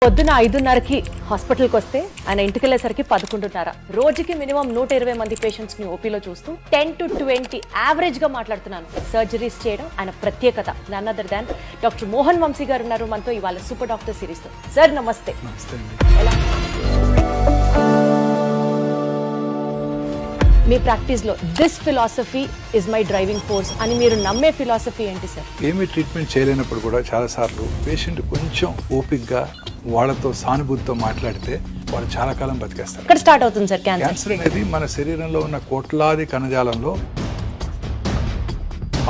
పొద్దున 5:30కి హాస్పిటల్కి వస్తే ఆయన ఇంటికి వెళ్ళేసరికి 11:30. రోజుకి మినిమం 120 మంది పేషెంట్స్ ని ఓపీలో చూస్తూ 10 to 20 యావరేజ్ గా మాట్లాడుతున్నాను. సర్జరీస్ చేయడం ఆయన ప్రత్యేకత. None other than doctor Mohan Vamsi garu ఉన్నారు మనతో ఇవాళ సూపర్ డాక్టర్ సిరీస్ తో. సార్ నమస్తే. ఎలా మీ ప్రాక్టీస్ లో this philosophy is my driving force అని మీరు నమ్మే ఫిలాసఫీ ఏంటి సార్? ఏమీ ట్రీట్మెంట్ చేయలేనప్పుడు కూడా చాలాసార్లు పేషెంట్ కొంచెం ఓపిక్గా వాళ్ళతో సానుభూతితో మాట్లాడితే వాళ్ళు చాలా కాలం బతికేస్తారు. ఇక్కడ స్టార్ట్ అవుతుంది సార్ క్యాన్సర్. క్యాన్సర్ అనేది మన శరీరంలో ఉన్న కోట్లాది కణజాలంలో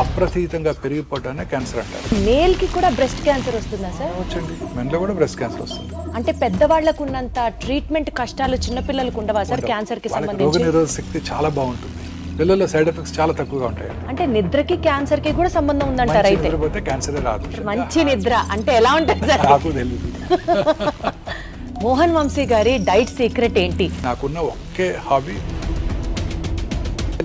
అప్రతీతంగా పెరిగిపోవటాన్ని క్యాన్సర్ అంటారు. మేల్ కి కూడా బ్రెస్ట్ క్యాన్సర్ వస్తుందా సార్? వచ్చండి, మెన్లో కూడా బ్రెస్ట్ క్యాన్సర్ వస్తుంది. అంటే పెద్దవాళ్లకు ఉన్నంత ట్రీట్మెంట్ కష్టాలు చిన్నపిల్లలకు ఉండవా సార్ క్యాన్సర్ కి సంబంధించి? రోగనిరోధక శక్తి చాలా బాగుంటుంది. పిల్లల్లో సైడ్ ఎఫెక్ట్స్ చాలా తక్కువగా ఉంటాయి. అంటే నిద్రకి క్యాన్సర్ కి కూడా సంబంధం ఉందంటారు. అయితే నిద్రపోతే క్యాన్సరే రాదు. మంచి నిద్ర అంటే ఎలా ఉంటుంది సార్? నాకు తెలియదు. మోహన్ వంశీ గారి డైట్ సీక్రెట్ ఏంటి? నాకున్న ఒకే hobby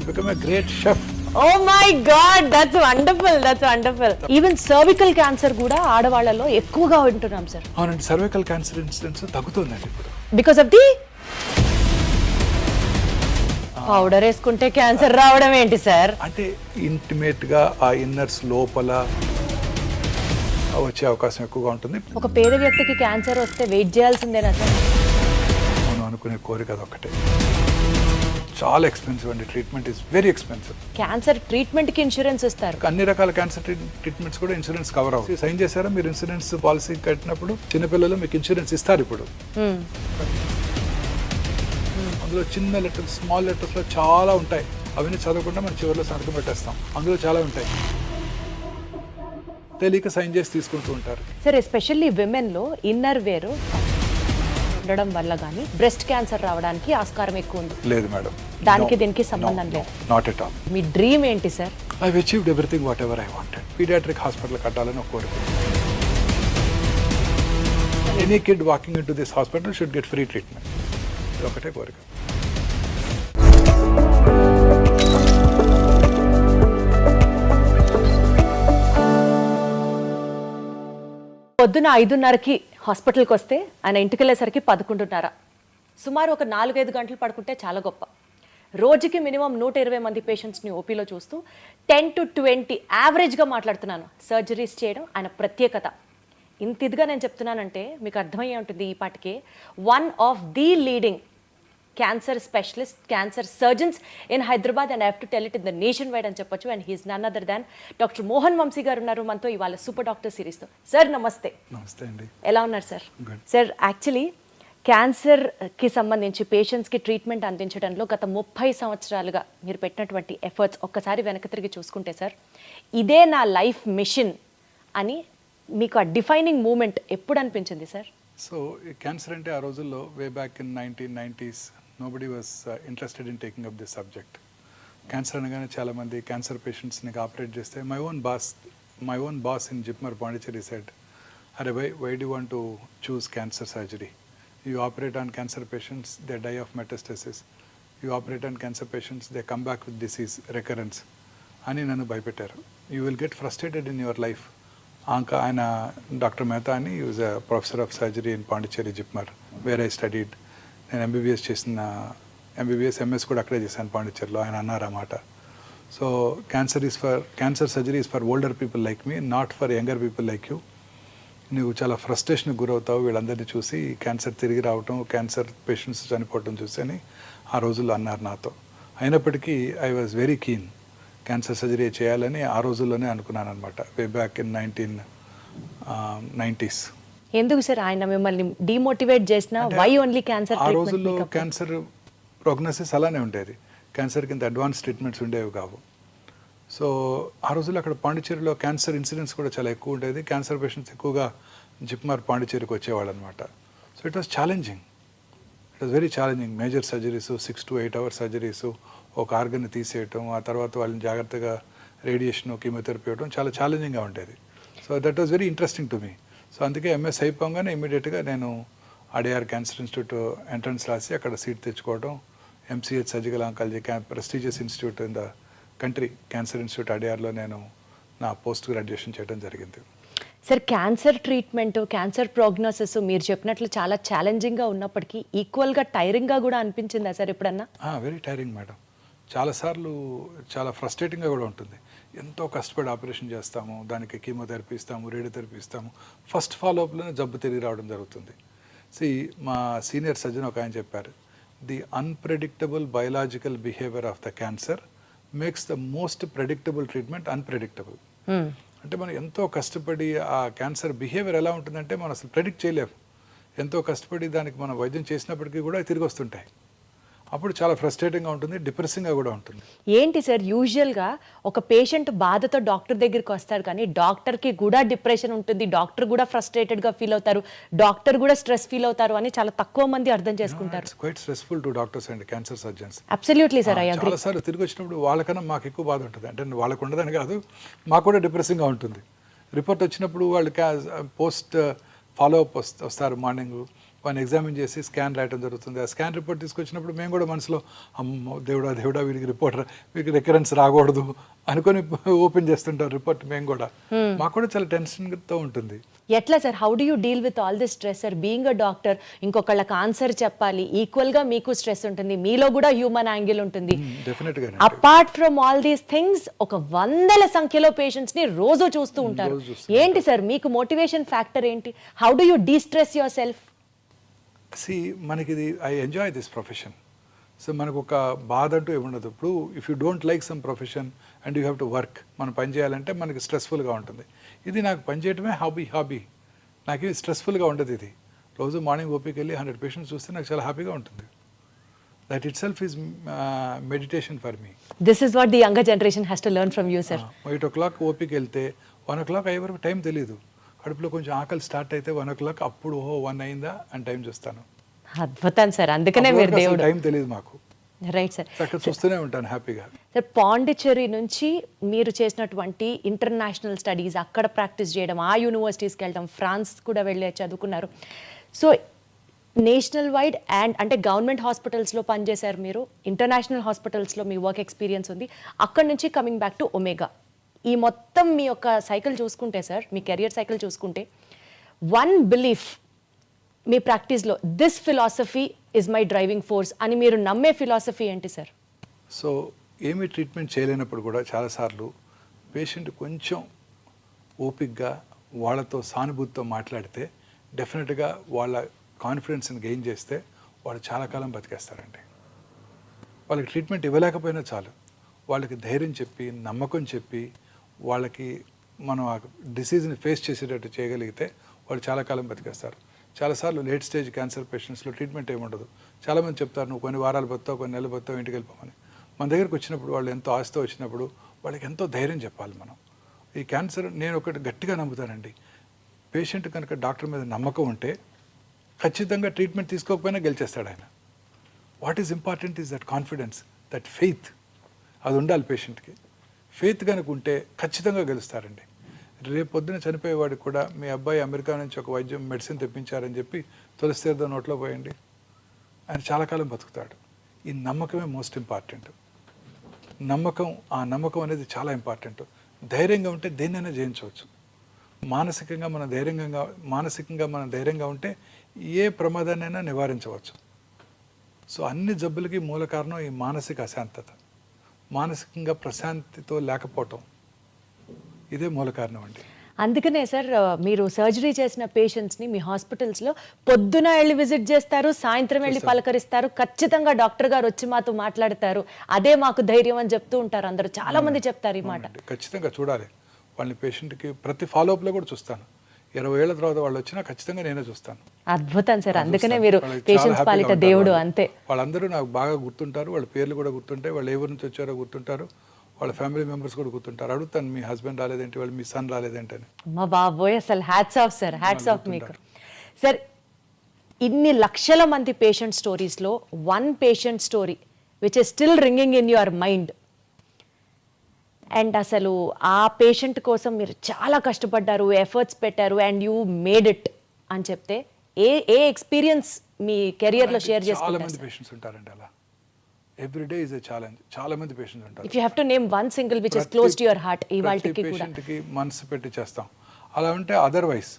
become a great chef. Oh my god, that's wonderful, that's wonderful. Even cervical cancer కూడా ఆడవాళ్ళలో ఎక్కువగా వింటున్నాం సార్. అవునండి, సర్వికల్ క్యాన్సర్ ఇన్సిడెన్స్ తగ్గుతుందండి ఇప్పుడు. బికాస్ ఆఫ్ ది పౌడర్ వేసుకుంటే క్యాన్సర్ రావడం ఏంటి సార్? అంటే ఇంటిమేట్ గా ఆ ఇన్నర్స్ లోపల వచ్చే అవకాశం ఎక్కువగా ఉంటుంది. ఒక పేద వ్యక్తికి క్యాన్సర్ వస్తే వెయిట్ చేయాల్సిందేనా సార్? మనం అనుకునే కోరిక అదొక్కటే. చాలా ఎక్స్పెన్సివ్ అండి, treatment is very expensive. Cancer treatment కి ఇన్సూరెన్స్ ఇస్తారు. అన్ని రకాల క్యాన్సర్ ట్రీట్మెంట్స్ కూడా ఇన్సూరెన్స్ కవర్ అవుతుంది. సైన్ చేశారా మీరు ఇన్సూరెన్స్ పాలసీ కట్టినప్పుడు? చిన్నపిల్లలు మీకు ఇన్సూరెన్స్ ఇస్తారు ఇప్పుడు. అందులో చిన్న లెటర్స్, స్మాల్ లెటర్స్లో చాలా ఉంటాయి. అవన్నీ చదవకుండా మనం చివరిలో సంతకం పెట్టేస్తాం. అందులో చాలా ఉంటాయి, తెలియక సైన్ చేసి తీసుకుంటూ ఉంటారు. సరే, ఎస్పెషల్లీ విమెన్ లో ఇన్నర్ వేర్ ఉండడం వల్ల కానీ బ్రెస్ట్ క్యాన్సర్ రావడానికి ఆస్కారం ఎక్కువ ఉంది. లేదు మేడం, దానికి దీనికి సంబంధం లేదు. Not at all. మీ డ్రీమ్ ఏంటి sir? I achieved everything whatever I wanted. Paediatric hospital కట్టాలని ఒక కోరిక. Any kid walking into this hospital should get free treatment. ఇది ఒకటే కోరిక. పొద్దున 5:30కి హాస్పిటల్కి వస్తే ఆయన ఇంటికి వెళ్ళేసరికి 11:30. సుమారు ఒక 4-5 గంటలు పడుకుంటే చాలా గొప్ప. రోజుకి మినిమం 120 మంది పేషెంట్స్ని ఓపీలో చూస్తూ 10 to 20 యావరేజ్గా మాట్లాడుతున్నాను. సర్జరీస్ చేయడం ఆయన ప్రత్యేకత. ఇంత ఇదిగా నేను చెప్తున్నానంటే మీకు అర్థమయ్యే ఉంటుంది ఈ పాటికే. One of the leading cancer specialist, cancer surgeons in Hyderabad, and I have to tell it in the nationwide అని చెప్పొచ్చు. And he's none other than doctor Mohan Vamsi garu ఉన్నారు మనతో ఇవాళ సూపర్ డాక్టర్ సిరీస్తో. సార్ నమస్తే. నమస్తే అండి. ఎలా ఉన్నారు సార్? సార్, యాక్చువల్లీ క్యాన్సర్కి సంబంధించి పేషెంట్స్కి ట్రీట్మెంట్ అందించడంలో గత 30 సంవత్సరాలుగా మీరు పెట్టినటువంటి ఎఫర్ట్స్ ఒక్కసారి వెనక్కి తిరిగి చూసుకుంటే సార్, ఇదే నా లైఫ్ మిషన్ అని మీకు ఆ డిఫైనింగ్ మూమెంట్ ఎప్పుడు అనిపించింది సార్? సో క్యాన్సర్ అంటే ఆ రోజుల్లో way back in 1990s nobody was interested in taking up this subject. Cancer అనగానే చాలామంది క్యాన్సర్ పేషెంట్స్ని ఆపరేట్ చేస్తే my own boss in JIPMER Pondicherry said, అరే why do want to choose cancer surgery? You operate on cancer patients, they die of metastasis. You operate on cancer patients, they come back with disease recurrence అని నన్ను భయపెట్టారు. You will get frustrated in your life. ఆయన doctor Mehta అని use a professor of surgery in Pondicherry JIPMER where I studied. నేను MBBS MS కూడా అక్కడే చేశాను పాండిచేరిలో. ఆయన అన్నారన్నమాట, so cancer surgery is for older people like me, not for younger people like you. నువ్వు చాలా ఫ్రస్ట్రేషన్కి గురవుతావు వీళ్ళందరినీ చూసి, క్యాన్సర్ తిరిగి రావటం, క్యాన్సర్ పేషెంట్స్ చనిపోవటం చూసి అని ఆ రోజుల్లో అన్నారు నాతో. అయినప్పటికీ I was very keen cancer surgery చేయాలని ఆ రోజుల్లోనే అనుకున్నాను అనమాట, వే బ్యాక్ ఇన్ 1990s. ఎందుకు సార్ ఆయన మిమ్మల్ని డిమోటివేట్ చేసిన? Why only cancer? ఆ రోజుల్లో క్యాన్సర్ ప్రోగ్నోసిస్ అలానే ఉండేది. క్యాన్సర్కి ఇంత అడ్వాన్స్ ట్రీట్మెంట్స్ ఉండేవి కావు. సో ఆ రోజుల్లో అక్కడ పాండిచేరిలో క్యాన్సర్ ఇన్సిడెన్స్ కూడా చాలా ఎక్కువ ఉండేది. క్యాన్సర్ పేషెంట్స్ ఎక్కువగా జిప్మార్ పాండిచేరికి వచ్చేవాళ్ళు అనమాట. So it was challenging, it was very challenging. Major surgeries, 6 to 8 hour surgeries, ఒక ఆర్గన్ని తీసేయటం, ఆ తర్వాత వాళ్ళని జాగ్రత్తగా రేడియేషన్, కీమోథెరపీ ఇవ్వడం చాలా ఛాలెంజింగ్గా ఉండేది. So that was very interesting to me. So అందుకే ఎంఎస్ అయిపోగానే ఇమీడియట్గా నేను అడిఆర్ క్యాన్సర్ ఇన్స్టిట్యూట్ ఎంట్రన్స్ రాసి అక్కడ సీట్ తెచ్చుకోవడం. MCh surgical oncology prestigious institute in the country, cancer institute అడిఆర్లో నేను నా పోస్ట్ గ్రాడ్యుయేషన్ చేయడం జరిగింది. Sir cancer treatment, cancer prognosis మీరు చెప్పినట్లు చాలా ఛాలెంజింగ్గా ఉన్నప్పటికీ ఈక్వల్గా టైరింగ్గా కూడా అనిపించిందా సార్ ఎప్పుడన్నా? Very tiring madam. చాలాసార్లు చాలా ఫ్రస్ట్రేటింగ్గా కూడా ఉంటుంది. ఎంతో కష్టపడి ఆపరేషన్ చేస్తాము, దానికి కీమోథెరపీ ఇస్తాము, రేడియోథెరపీ ఇస్తాము, ఫస్ట్ ఫాలోఅప్లోనే జబ్బు తిరిగి రావడం జరుగుతుంది. మా సీనియర్ సర్జన్ ఒక ఆయన చెప్పారు, the unpredictable biological behaviour of the cancer makes the most predictable treatment unpredictable. అంటే మనం ఎంతో కష్టపడి ఆ క్యాన్సర్ బిహేవియర్ ఎలా ఉంటుందంటే మనం అసలు ప్రెడిక్ట్ చేయలేము. ఎంతో కష్టపడి దానికి మనం వైద్యం చేసినప్పటికీ కూడా తిరిగి వస్తుంటాయి. అప్పుడు చాలా ఫ్రస్ట్రేటింగ్గా ఉంటుంది, డిప్రెసింగ్గా కూడా ఉంటుంది. ఏంటి సార్ యూజువల్గా ఒక పేషెంట్ బాధతో డాక్టర్ దగ్గరికి వస్తారు, కానీ డాక్టర్కి కూడా డిప్రెషన్ ఉంటుంది, డాక్టర్ కూడా ఫ్రస్ట్రేటెడ్గా ఫీల్ అవుతారు, డాక్టర్ కూడా స్ట్రెస్ ఫీల్ అవుతారు అని చాలా తక్కువ మంది అర్థం చేసుకుంటారు. Quite stressful to doctors and cancer surgeons. Absolutely sir, I agree. చాలాసార్లు తిరిగి వచ్చినప్పుడు వాళ్ళకన్నా మాకు ఎక్కువ బాధ ఉంటుంది. అంటే వాళ్ళకు ఉండదని కాదు, మాకు కూడా డిప్రెసింగ్గా ఉంటుంది. రిపోర్ట్ వచ్చినప్పుడు వాళ్ళు పోస్ట్ ఫాలోఅప్ వస్తారు, మార్నింగ్ వాళ్ళని ఎగ్జామిన్ చేసి స్కాన్ రాయడం జరుగుతుంది. ఆ స్కాన్ రిపోర్ట్ తీసుకొచ్చినప్పుడు మేము కూడా మనసులో అమ్మో దేవుడా వీరికి రిపోర్ట్ వీరికి రికరెన్స్ రాకూడదు అనుకొని ఓపెన్ చేస్తుంటారు రిపోర్ట్. మేము కూడా మాకు కూడా చాలా టెన్షన్తో ఉంటుంది. ఎట్లా sir, how do you deal with all this stress sir? Being a doctor, ఇంకొకళ్ళకి ఆన్సర్ చెప్పాలి, ఈక్వల్గా మీకు స్ట్రెస్ ఉంటుంది, మీలో కూడా హ్యూమన్ యాంగిల్ ఉంటుంది. డెఫినెట్గా apart from all these things ఒక వందల సంఖ్యలో పేషెంట్స్ ని రోజు చూస్తూ ఉంటారు. ఏంటి సార్ మీకు మోటివేషన్ ఫ్యాక్టర్ ఏంటి? How do you de-stress your self? మనకి ఇది I enjoy this profession. So మనకు ఒక బాధ అంటూ ఏముండదు. ఇప్పుడు if you don't like some profession and you have to work, మనం పని చేయాలంటే మనకి స్ట్రెస్ఫుల్గా ఉంటుంది. ఇది నాకు పని చేయడమే హాబీ. నాకు ఇది స్ట్రెస్ఫుల్గా ఉండదు. ఇది రోజు మార్నింగ్ ఓపీకి వెళ్ళి 100 పేషెంట్స్ చూస్తే నాకు చాలా హ్యాపీగా ఉంటుంది. That it self is meditation for me. This is what the younger generation has to learn from you sir. 8 o'clock ఓపీకి వెళ్తే 1 o'clock అయ్యే వరకు టైం తెలియదు. కడుపులో కొంచెం ఆకలి స్టార్ట్ అయితే 1 o'clock అప్పుడు 1 అయిందా అని టైం చూస్తాను. అద్భుతం సార్, అందుకనే మీరు దేవుడు. టైం తెలియదు మాకు. Right sir. అక్కడ చూస్తూనే ఉంటాను హ్యాపీగా. సార్ పాండిచ్చేరి నుంచి మీరు చేసినటువంటి ఇంటర్నేషనల్ స్టడీస్, అక్కడ ప్రాక్టీస్ చేయడం, ఆ యూనివర్సిటీస్కి వెళ్ళడం, ఫ్రాన్స్ కూడా వెళ్ళి చదువుకున్నారు. సో నేషనల్ వైడ్ అండ్ అంటే గవర్నమెంట్ హాస్పిటల్స్లో పనిచేశారు మీరు, ఇంటర్నేషనల్ హాస్పిటల్స్లో మీ వర్క్ ఎక్స్పీరియన్స్ ఉంది, అక్కడ నుంచి కమింగ్ బ్యాక్ టు ఒమేగా. ఈ మొత్తం మీ యొక్క సైకిల్ చూసుకుంటే సార్, మీ కెరియర్ సైకిల్ చూసుకుంటే, వన్ బిలీఫ్ మీ ప్రాక్టీస్లో, this philosophy is my driving force అని మీరు నమ్మే ఫిలాసఫీ ఏంటి సార్? సో ఏమీ ట్రీట్మెంట్ చేయలేనప్పుడు కూడా చాలాసార్లు పేషెంట్ కొంచెం ఓపిక్గా వాళ్ళతో సానుభూతితో మాట్లాడితే డెఫినెట్గా వాళ్ళ కాన్ఫిడెన్స్ని గెయిన్ చేస్తే వాళ్ళు చాలా కాలం బతికేస్తారండి. వాళ్ళకి ట్రీట్మెంట్ ఇవ్వలేకపోయినా చాలు, వాళ్ళకి ధైర్యం చెప్పి, నమ్మకం చెప్పి, వాళ్ళకి మనం ఆ డిసీజ్ని ఫేస్ చేసేటట్టు చేయగలిగితే వాళ్ళు చాలా కాలం బతికేస్తారు. చాలాసార్లు లేట్ స్టేజ్ క్యాన్సర్ పేషెంట్స్లో ట్రీట్మెంట్ ఏముండదు. చాలామంది చెప్తారు, నువ్వు కొన్ని వారాలు బతావు, కొన్ని నెలలు బతావు, ఇంటికి వెళ్ళిపోమని. మన దగ్గరికి వచ్చినప్పుడు వాళ్ళు ఎంతో ఆశతో వచ్చినప్పుడు వాళ్ళకి ఎంతో ధైర్యం చెప్పాలి మనం. ఈ క్యాన్సర్ నేను ఒకటి గట్టిగా నమ్ముతానండి, పేషెంట్ కనుక డాక్టర్ మీద నమ్మకం ఉంటే ఖచ్చితంగా ట్రీట్మెంట్ తీసుకోకపోయినా గెలిచేస్తాడు ఆయన. What is important is that confidence, that faith. అది ఉండాలి పేషెంట్కి. ఫెయిత్ కనుక ఉంటే ఖచ్చితంగా గెలుస్తారండి. రేపు పొద్దున చనిపోయేవాడికి కూడా మీ అబ్బాయి అమెరికా నుంచి ఒక వైద్యం మెడిసిన్ తెప్పించారని చెప్పి తులసి తీర్థం నోట్లో పోయండి, ఆయన చాలా కాలం బతుకుతాడు. ఈ నమ్మకమే మోస్ట్ ఇంపార్టెంట్. ఆ నమ్మకం అనేది చాలా ఇంపార్టెంట్. ధైర్యంగా ఉంటే దేన్నైనా జయించవచ్చు. మానసికంగా మనం ధైర్యంగా ఉంటే ఏ ప్రమాదాన్నైనా నివారించవచ్చు. సో అన్ని జబ్బులకి మూల కారణం ఈ మానసిక అశాంతత, మానసికంగా ప్రశాంతితో లేకపోవటం, ఇదే మూల కారణం అండి. అందుకనే సార్ మీరు సర్జరీ చేసిన పేషెంట్స్ని మీ హాస్పిటల్స్లో పొద్దున వెళ్ళి విజిట్ చేస్తారు, సాయంత్రం వెళ్ళి పలకరిస్తారు, ఖచ్చితంగా డాక్టర్ గారు వచ్చి మాతో మాట్లాడతారు, అదే మాకు ధైర్యం అని చెప్తూ ఉంటారు అందరూ. చాలా మంది చెప్తారు ఈ మాట. ఖచ్చితంగా చూడాలి వాళ్ళని. పేషెంట్కి ప్రతి ఫాలోఅప్లో కూడా చూస్తాను. 20 ఏళ్ల తర్వాత వాళ్ళు వచ్చినా ఖచ్చితంగా నేనే చూస్తాను. అద్భుతం సార్, అందుకనే మీరు పేషెంట్స్ పాలిట దేవుడు. అంతే, వాళ్ళందరూ నాకు బాగా గుర్తుంటారు, వాళ్ళ పేర్లు కూడా గుర్తుంటాయి, వాళ్ళు ఏ ఊరు నుంచి వచ్చారో గుర్తుంటారు, వాళ్ళ ఫ్యామిలీ మెంబర్స్ కూడా గుర్తుంటారు. అడుగుతాను, మీ హస్బెండ్ రాలేదేంటి, వాళ్ళు మీ సన్ రాలేదేంటి అని. మా బాబోయ్, అసలు hats off sir, hats off మీకు. సార్ ఇన్ని లక్షల మంది పేషెంట్ స్టోరీస్లో one patient story which is still ringing in your mind, and అసలు ఆ పేషెంట్ కోసం మీరు చాలా కష్టపడ్డారు, ఎఫర్ట్స్ పెట్టారు, అండ్ యూ మేడ్ ఇట్ అని చెప్తే ఏ ఎక్స్పీరియన్స్ మీ కెరియర్లో షేర్ చేసుకుంటారు? చాలా మంది పేషెంట్స్ ఉంటారండి అలా. Every day is a challenge. చాలా మంది పేషెంట్స్ ఉంటారు. If you have to name one single which is close to your heart, ఇవాల్టికి కూడా పేషెంట్కి మనసు పెట్టి చేస్తాం. అలా ఉంటే అదర్వైజ్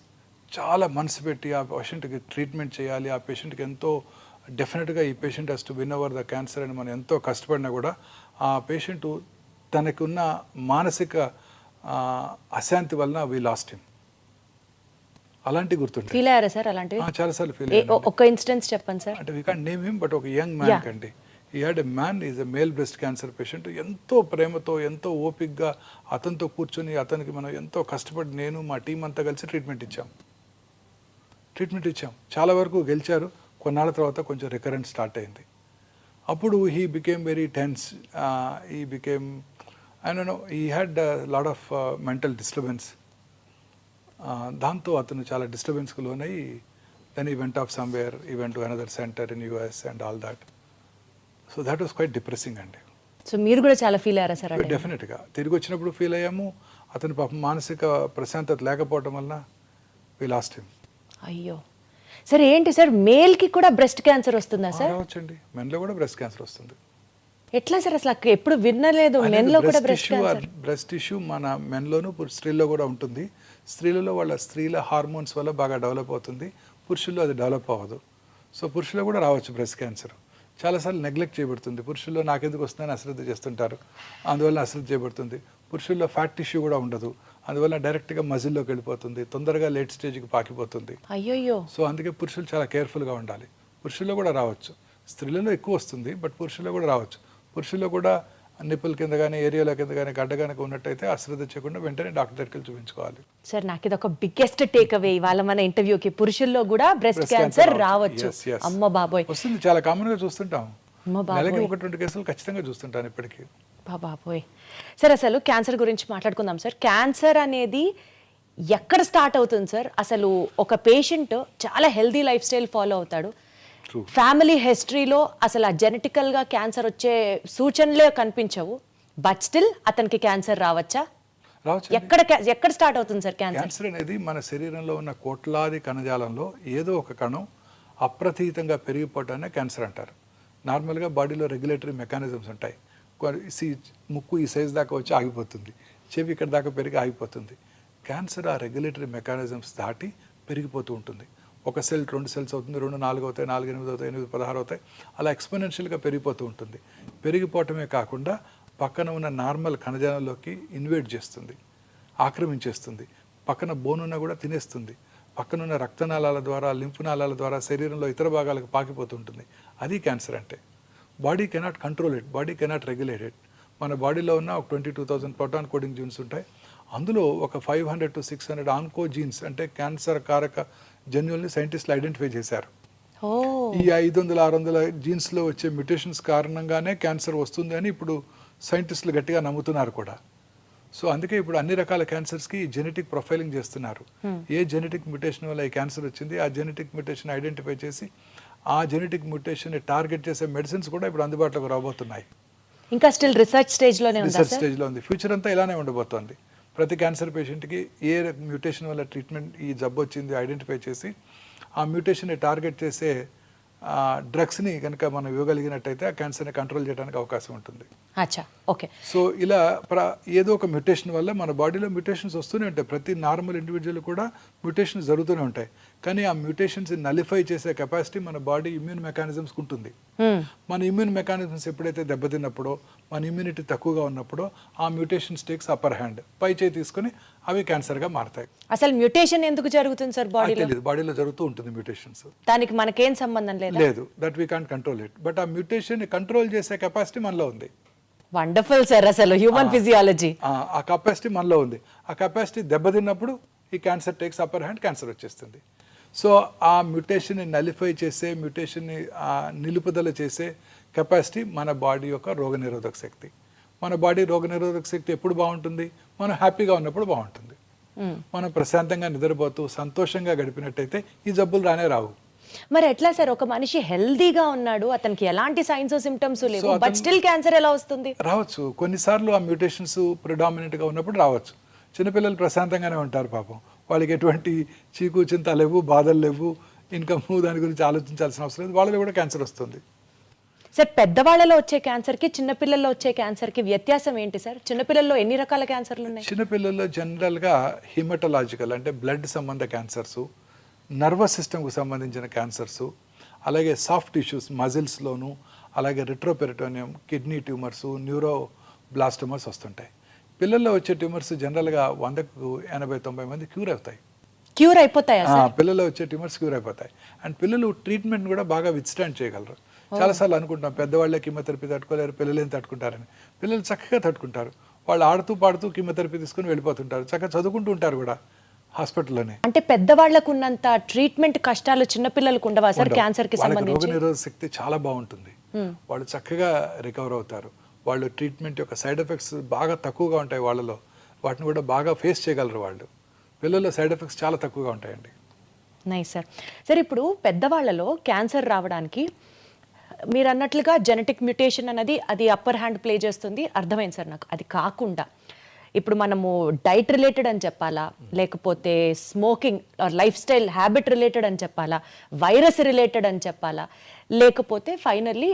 చాలా మనసు పెట్టి ఆ పేషెంట్కి ట్రీట్మెంట్ చేయాలి, ఆ పేషెంట్కి ఎంతో డెఫినెట్గా ఈ patient has to win over the cancer అని మనం ఎంతో కష్టపడినా కూడా ఆ పేషెంట్ తనకున్న మానసిక అశాంతి వలన వీ లాస్ట్ హిమ్. అలాంటి గుర్తుంటాయి. ఫీల్ అయ్యారా సార్ అలాంటివి? చాలాసార్లు ఫీల్ ఒక ఇన్సిడెన్స్ చెప్పండి సార్. అంటే we can't name him, but ఒక యంగ్ మ్యాన్ కండి. ఈ had a man is a male breast cancer patient. ఎంతో ప్రేమతో ఎంతో ఓపిక్గా అతనితో కూర్చొని అతనికి మనం ఎంతో కష్టపడి నేను మా టీం అంతా కలిసి ట్రీట్మెంట్ ఇచ్చాం. చాలా వరకు గెలిచారు. కొన్నాళ్ళ తర్వాత కొంచెం రికరెంట్ స్టార్ట్ అయింది. అప్పుడు he became very tense. He became I don't know, he had lot of mental disturbance. దాంతో అతను చాలా డిస్టర్బెన్స్కి లోనై then he went off somewhere, he went to another centre in US and all that. So that was quite depressing అండి. సో మీరు కూడా చాలా ఫీల్ అయ్యారా సార్? డెఫినెట్గా తిరిగి వచ్చినప్పుడు ఫీల్ అయ్యాము. అతని పాపం మానసిక ప్రశాంతత లేకపోవడం వలన వి లాస్ట్ హిమ్. అయ్యో సార్, ఏంటి సార్ మేల్కి కూడా బ్రెస్ట్ క్యాన్సర్ వస్తుందా సార్? రావచ్చండి, మెన్లో కూడా బ్రెస్ట్ క్యాన్సర్ వస్తుంది. ఎట్లా సార్? అసలు ఎప్పుడు వినలేదు మెన్లో కూడా బ్రెస్ట్ క్యాన్సర్. బ్రెస్ట్ ఇష్యూ మన మెన్లోను స్త్రీల్లో కూడా ఉంటుంది. స్త్రీలలో వాళ్ళ స్త్రీల హార్మోన్స్ వల్ల బాగా డెవలప్ అవుతుంది, పురుషుల్లో అది డెవలప్ అవ్వదు. సో పురుషుల్లో కూడా రావచ్చు బ్రెస్ట్ క్యాన్సర్. చాలాసార్లు నెగ్లెక్ట్ చేయబడుతుంది. పురుషుల్లో నాకెందుకు వస్తుందని అశ్రద్ధ చేస్తుంటారు, అందువల్ల అశ్రద్ధ చేయబడుతుంది. పురుషుల్లో ఫ్యాట్ టిష్యూ కూడా ఉండదు, అందువల్ల డైరెక్ట్గా మజిల్లోకి వెళ్ళిపోతుంది, తొందరగా లేట్ స్టేజ్కి పాకిపోతుంది. అయ్యో. సో అందుకే పురుషులు చాలా కేర్ఫుల్గా ఉండాలి. పురుషుల్లో కూడా రావచ్చు, స్త్రీలలో ఎక్కువ వస్తుంది, బట్ పురుషుల్లో కూడా రావచ్చు. పురుషుల్లో కూడా నిప్పుల కింద కానీ ఏరియాల కింద కానీ గడ్డ కనుక ఉన్నట్టయితే అశ్రద్ధ చేయకుండా వెంటనే డాక్టర్ దగ్గరికి చూపించుకోవాలి. సార్ నాకు ఇది ఒక బిగ్గెస్ట్ టేక్ అవే ఇవాళ మన ఇంటర్వ్యూకి. పురుషుల్లో కూడా బ్రెస్ట్ క్యాన్సర్ రావచ్చు. అమ్మ బాబోయ్, వస్తుంది, చాలా కామన్ గా చూస్తుంటాం. నెలకి 1-2 కేసులు ఖచ్చితంగా చూస్తుంటాను ఇప్పటికీ. బాబోయ్. సార్ అసలు క్యాన్సర్ గురించి మాట్లాడుకుందాం సార్. క్యాన్సర్ అనేది ఎక్కడ స్టార్ట్ అవుతుంది సార్? అసలు ఒక పేషెంట్ చాలా హెల్దీ లైఫ్ స్టైల్ ఫాలో అవుతాడు, ఫ్యామిలీ హిస్టరీలో అసలు జెనెటికల్గా క్యాన్సర్ వచ్చే సూచనలే కనిపించవు, బట్ స్టిల్ అతనికి క్యాన్సర్ రావచ్చా? ఎక్కడ స్టార్ట్ అవుతుంది సార్ క్యాన్సర్? క్యాన్సర్ అనేది మన శరీరంలో ఉన్న కోట్లాది కణజాలంలో ఏదో ఒక కణం అప్రతీతంగా పెరిగిపోవటాన్ని క్యాన్సర్ అంటారు. నార్మల్గా బాడీలో రెగ్యులేటరీ మెకానిజమ్స్ ఉంటాయి. ముక్కు ఈ సైజ్ దాకా వచ్చి ఆగిపోతుంది, చెవి ఇక్కడ దాకా పెరిగి ఆగిపోతుంది. క్యాన్సర్ ఆ రెగ్యులేటరీ మెకానిజమ్స్ దాటి పెరిగిపోతూ ఉంటుంది. ఒక సెల్ 2 సెల్స్ అవుతుంది, 2 4 అవుతాయి, 4 8 అవుతాయి, 8 16 అవుతాయి, అలా ఎక్స్పోనెన్షియల్గా పెరిగిపోతూ ఉంటుంది. పెరిగిపోవటమే కాకుండా పక్కన ఉన్న నార్మల్ కణజాలంలోకి ఇన్వేట్ చేస్తుంది, ఆక్రమించేస్తుంది. పక్కన బోనున్న కూడా తినేస్తుంది. పక్కనున్న రక్తనాళాల ద్వారా, లింఫ్ నాళాల ద్వారా శరీరంలో ఇతర భాగాలకు పాకిపోతుంటుంది. అది క్యాన్సర్ అంటే. Body cannot control it, body cannot regulate it. మన బాడీలో ఉన్న ఒక 22,000 ప్రోటాన్ కోడింగ్ జీన్స్ ఉంటాయి. అందులో ఒక 500 to 600 ఆన్కో జీన్స్ అంటే క్యాన్సర్ కారక జన్యుల్ని సైంటిస్టులు ఐడెంటిఫై చేశారు. ఈ 500-600 జీన్స్లో వచ్చే మ్యూటేషన్స్ కారణంగానే క్యాన్సర్ వస్తుంది అని ఇప్పుడు సైంటిస్టులు గట్టిగా నమ్ముతున్నారు కూడా. సో అందుకే ఇప్పుడు అన్ని రకాల క్యాన్సర్స్కి జెనెటిక్ ప్రొఫైలింగ్ చేస్తున్నారు. ఏ జెనెటిక్ మ్యూటేషన్ వల్ల ఈ క్యాన్సర్ వచ్చింది, ఆ జెనెటిక్ మ్యూటేషన్ ఐడెంటిఫై చేసి ఆ జెనెటిక్ మ్యూటేషన్ని టార్గెట్ చేసే మెడిసిన్స్ కూడా ఇప్పుడు అందుబాటులోకి రాబోతున్నాయి. ఇంకా స్టిల్ రీసెర్చ్ స్టేజ్లోనే ఉంది. రీసెర్చ్ స్టేజ్లో ఉంది. ఫ్యూచర్ అంతా ఇలానే ఉండబోతోంది. ప్రతి క్యాన్సర్ పేషెంట్కి ఏ మ్యూటేషన్ వల్ల ట్రీట్మెంట్ ఈ జబ్బు వచ్చింది ఐడెంటిఫై చేసి ఆ మ్యూటేషన్ని టార్గెట్ చేసే డ్రగ్స్ని కనుక మనం ఇవ్వగలిగినట్టయితే ఆ క్యాన్సర్ని కంట్రోల్ చేయడానికి అవకాశం ఉంటుంది. అచ్చా, ఓకే. సో ఇలా ఏదో ఒక మ్యూటేషన్ వల్ల మన బాడీలో మ్యూటేషన్స్ వస్తూనే ఉంటాయి. ప్రతి నార్మల్ ఇండివిజువల్ కూడా మ్యూటేషన్స్ జరుగుతూనే ఉంటాయి. కానీ ఆ మ్యూటేషన్స్ నలిఫై చేసే కెపాసిటీ మన బాడీ ఇమ్యూన్ మెకానిజమ్స్కి ఉంటుంది. మన ఇమ్యూన్ మెకానిజమ్స్ ఎప్పుడైతే దెబ్బతిన్నప్పుడో, మన ఇమ్యూనిటీ తక్కువగా ఉన్నప్పుడో ఆ మ్యూటేషన్స్ టేక్స్ అప్పర్ హ్యాండ్, పై చేయి తీసుకొని అవి క్యాన్సర్గా మారతాయి. అసలు మ్యూటేషన్ ఎందుకు జరుగుతుంది సార్ బాడీలో? తెలియదు, బాడీలో జరుగుతూ ఉంటుంది మ్యూటేషన్స్. దానికి మనకేం సంబంధం లేదు, that we can't control it. But ఆ మ్యూటేషన్ కంట్రోల్ చేసే కెపాసిటీ మనలో ఉంది. Wonderful sir. అసలు హ్యూమన్ ఫిజియాలజీ ఆ కెపాసిటీ మనలో ఉంది. ఆ కెపాసిటీ దెబ్బతిన్నప్పుడు ఈ cancer takes upper hand, cancer వచ్చేస్తుంది. సో ఆ మ్యూటేషన్ని నలిఫై చేసే, మ్యూటేషన్ని నిలుపుదల చేసే కెపాసిటీ మన బాడీ యొక్క రోగనిరోధక శక్తి. మన బాడీ రోగనిరోధక శక్తి ఎప్పుడు బాగుంటుంది? మనం హ్యాపీగా ఉన్నప్పుడు బాగుంటుంది. మనం ప్రశాంతంగా నిద్రపోతూ సంతోషంగా గడిపినట్టయితే ఈ జబ్బులు రానే రావు. మరి ఎట్లా సార్? ఒక మనిషి హెల్దీగా ఉన్నాడు, అతనికి ఎలాంటి సైన్స్ సిమ్టమ్స్ లేవు, బట్ స్టిల్ క్యాన్సర్ ఎలా వస్తుంది? రావచ్చు. కొన్నిసార్లు ఆ మ్యూటేషన్స్ ప్రిడామినెంట్గా ఉన్నప్పుడు రావచ్చు. చిన్నపిల్లలు ప్రశాంతంగానే ఉంటారు పాపం, వాళ్ళకి ఎటువంటి చీకు చింత లేవు, బాధలు లేవు, ఇన్కమ్ దాని గురించి ఆలోచించాల్సిన అవసరం లేదు, వాళ్ళలో కూడా క్యాన్సర్ వస్తుంది. సార్ పెద్దవాళ్ళలో వచ్చే క్యాన్సర్కి చిన్నపిల్లల్లో వచ్చే క్యాన్సర్కి వ్యత్యాసం ఏంటి సార్? చిన్నపిల్లల్లో ఎన్ని రకాల క్యాన్సర్లు ఉన్నాయి? చిన్నపిల్లల్లో జనరల్గా హిమటలాజికల్ అంటే బ్లడ్ సంబంధ క్యాన్సర్సు, నర్వస్ సిస్టమ్కు సంబంధించిన క్యాన్సర్సు, అలాగే సాఫ్ట్ టిష్యూస్ మజిల్స్లోను, అలాగే రెట్రోపెరిటోనియం, కిడ్నీ ట్యూమర్సు, న్యూరోబ్లాస్టోమర్స్ వస్తుంటాయి. పిల్లల్లో వచ్చే ట్యూమర్స్ జనరల్గా 100కు 80-90 మంది క్యూర్ అవుతాయి. క్యూర్ అయిపోతాయా సార్? పిల్లల్లో వచ్చే ట్యూమర్స్ క్యూర్ అయిపోతాయి. అండ్ పిల్లలు ట్రీట్మెంట్ కూడా బాగా విత్స్టాండ్ చేయగలరు. చాలాసార్లు అనుకుంటాం పెద్దవాళ్ళే కీమోథెరపీ తట్టుకోలేరు, పిల్లలు ఏం తట్టుకుంటారని. పిల్లలు చక్కగా తట్టుకుంటారు. వాళ్ళు ఆడుతూ పాడుతూ కీమోథెరపీ తీసుకుని వెళ్ళిపోతుంటారు, చక్కగా చదువుకుంటూ ఉంటారు కూడా హాస్పిటల్లోనే. అంటే పెద్దవాళ్ళకు ఉన్నంత ట్రీట్మెంట్ కష్టాలు చిన్నపిల్లలకు ఉండవా సార్ క్యాన్సర్ కి వాళ్ళకి సంబంధించి? రోగనిరోధక శక్తి చాలా బాగుంటుంది. వాళ్ళు చక్కగా రికవర్ అవుతారు. వాళ్ళు ట్రీట్మెంట్ యొక్క సైడ్ ఎఫెక్ట్స్ బాగా తక్కువగా ఉంటాయి వాళ్ళలో, వాటిని కూడా బాగా ఫేస్ చేయగలరు వాళ్ళు. పిల్లల్లో సైడ్ ఎఫెక్ట్స్ చాలా తక్కువగా ఉంటాయండి. Nice sir. సార్ ఇప్పుడు పెద్దవాళ్ళలో క్యాన్సర్ రావడానికి మీరు అన్నట్లుగా జెనెటిక్ మ్యుటేషన్ అనేది అది అప్పర్ హ్యాండ్ ప్లే చేస్తుంది, అర్థమైంది సార్ నాకు. అది కాకుండా ఇప్పుడు మనము డైట్ రిలేటెడ్ అని చెప్పాలా, లేకపోతే smoking life style habit related అని చెప్పాలా, వైరస్ రిలేటెడ్ అని చెప్పాలా, లేకపోతే ఫైనల్లీ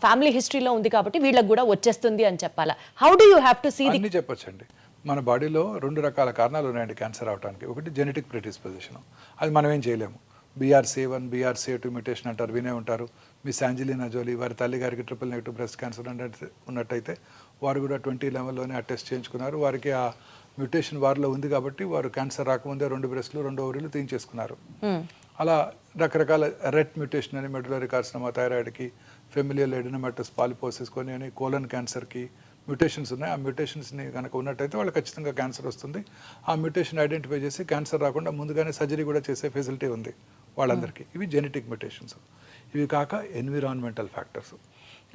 ఫ్యామిలీ హిస్టరీలో ఉంది కాబట్టి వీళ్ళకి కూడా వచ్చేస్తుంది అని చెప్పాలా? How do you have to see the? అన్నీ చెప్పొచ్చండి. మన బాడీలో 2 రకాల కారణాలు ఉన్నాయండి క్యాన్సర్ అవడానికి. ఒకటి జెనెటిక్ ప్రెడిస్పోజిషన్, అది మనం ఏం చేయలేము. BRCA1 BRCA2 మ్యూటేషన్ అంటారు, వినే ఉంటారు. మిస్ ఆంజెలినా జోలీ వారి తల్లి గారికి ట్రిపుల్ నెగటివ్ బ్రెస్ట్ క్యాన్సర్ ఉన్నట్టయితే వారు కూడా 2011లోనే ఆ టెస్ట్ చేయించుకున్నారు. వారికి ఆ మ్యూటేషన్ వారిలో ఉంది కాబట్టి వారు క్యాన్సర్ రాకముందే 2 బ్రెస్ట్లు 2 ఓవరీలు తీయించేసుకున్నారు. అలా రకరకాల రెట్ మ్యూటేషన్ అని మెడులరీ కార్సినోమా, థైరాయిడ్కి, ఫెమిలియల్ ఎడినోమాటస్ పాలిపోసిస్ కొని అని, కోలన్ క్యాన్సర్కి మ్యూటేషన్స్ ఉన్నాయి. ఆ మ్యూటేషన్స్ని కనుక ఉన్నట్టయితే వాళ్ళు ఖచ్చితంగా క్యాన్సర్ వస్తుంది. ఆ మ్యూటేషన్ ఐడెంటిఫై చేసి క్యాన్సర్ రాకుండా ముందుగానే సర్జరీ కూడా చేసే ఫెసిలిటీ ఉంది వాళ్ళందరికీ. ఇవి జెనెటిక్ మ్యూటేషన్స్. ఇవి కాక ఎన్విరాన్మెంటల్ ఫ్యాక్టర్స్.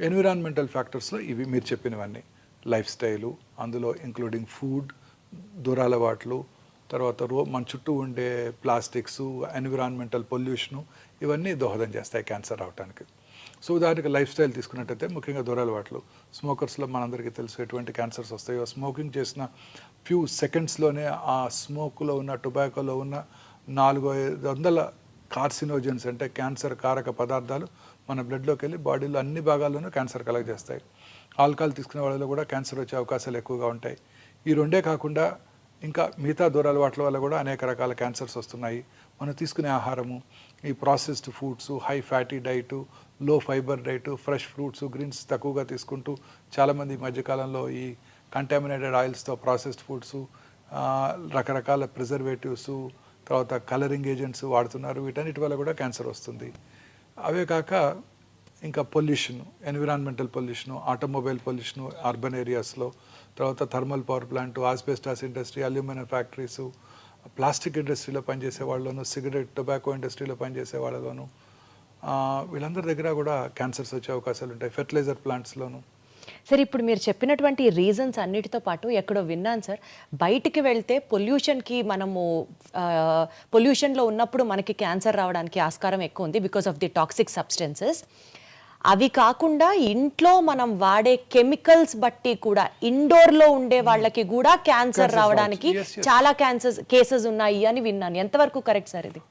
ఎన్విరాన్మెంటల్ ఫ్యాక్టర్స్లో ఇవి మీరు చెప్పినవన్నీ, లైఫ్ స్టైలు, అందులో ఇంక్లూడింగ్ ఫుడ్, దురలవాట్లు, తర్వాత మన చుట్టూ ఉండే ప్లాస్టిక్స్, ఎన్విరాన్మెంటల్ పొల్యూషను, ఇవన్నీ దోహదం చేస్తాయి క్యాన్సర్ రావడానికి. సో ఉదాహరణకి లైఫ్ స్టైల్ తీసుకున్నట్టయితే ముఖ్యంగా దురలవాట్లు. స్మోకర్స్లో మనందరికీ తెలుసు ఎటువంటి క్యాన్సర్స్ వస్తాయో. స్మోకింగ్ చేసిన ఫ్యూ సెకండ్స్లోనే ఆ స్మోక్లో ఉన్న, టొబాకోలో ఉన్న 400-500 కార్సినోజన్స్ అంటే క్యాన్సర్ కారక పదార్థాలు మన బ్లడ్లోకి వెళ్ళి బాడీలో అన్ని భాగాల్లోనూ క్యాన్సర్ కలగజేస్తాయి. ఆల్కహాల్ తీసుకునే వాళ్ళలో కూడా క్యాన్సర్ వచ్చే అవకాశాలు ఎక్కువగా ఉంటాయి. ఈ రెండే కాకుండా ఇంకా మిగతా దురలవాట్ల వల్ల కూడా అనేక రకాల క్యాన్సర్స్ వస్తున్నాయి. మనం తీసుకునే ఆహారము, ఈ processed foods, high fatty diet, low fibre diet, fresh fruits, greens తక్కువగా తీసుకుంటూ చాలామంది ఈ మధ్యకాలంలో ఈ కంటామినేటెడ్ ఆయిల్స్తో ప్రాసెస్డ్ ఫుడ్స్, రకరకాల ప్రిజర్వేటివ్స్, తర్వాత కలరింగ్ ఏజెంట్స్ వాడుతున్నారు. వీటన్నిటి వల్ల కూడా క్యాన్సర్ వస్తుంది. అవే కాక ఇంకా pollution, environmental pollution, automobile pollution urban ఏరియాస్లో, తర్వాత thermal power plant, asbestos industry, aluminium factories, plastic ఇండస్ట్రీలో పనిచేసే వాళ్ళలోను, సిగరెట్ టొబాకో ఇండస్ట్రీలో పనిచేసే వాళ్ళలోను, వీళ్ళందరి దగ్గర కూడా క్యాన్సర్స్ వచ్చే అవకాశాలు ఉంటాయి. ఫెర్టిలైజర్ ప్లాంట్స్లోను. సార్ ఇప్పుడు మీరు చెప్పినటువంటి రీజన్స్ అన్నిటితో పాటు ఎక్కడో విన్నాను సార్, బయటికి వెళ్తే పొల్యూషన్కి మనము పొల్యూషన్లో ఉన్నప్పుడు మనకి క్యాన్సర్ రావడానికి ఆస్కారం ఎక్కువ ఉంది because of the toxic substances. అవి కాకుండా ఇంట్లో మనం వాడే కెమికల్స్ బట్టి కూడా ఇండోర్లో ఉండే వాళ్ళకి కూడా క్యాన్సర్ రావడానికి చాలా కేసెస్ ఉన్నాయి అని విన్నాను. ఎంతవరకు కరెక్ట్ సార్ ఇది?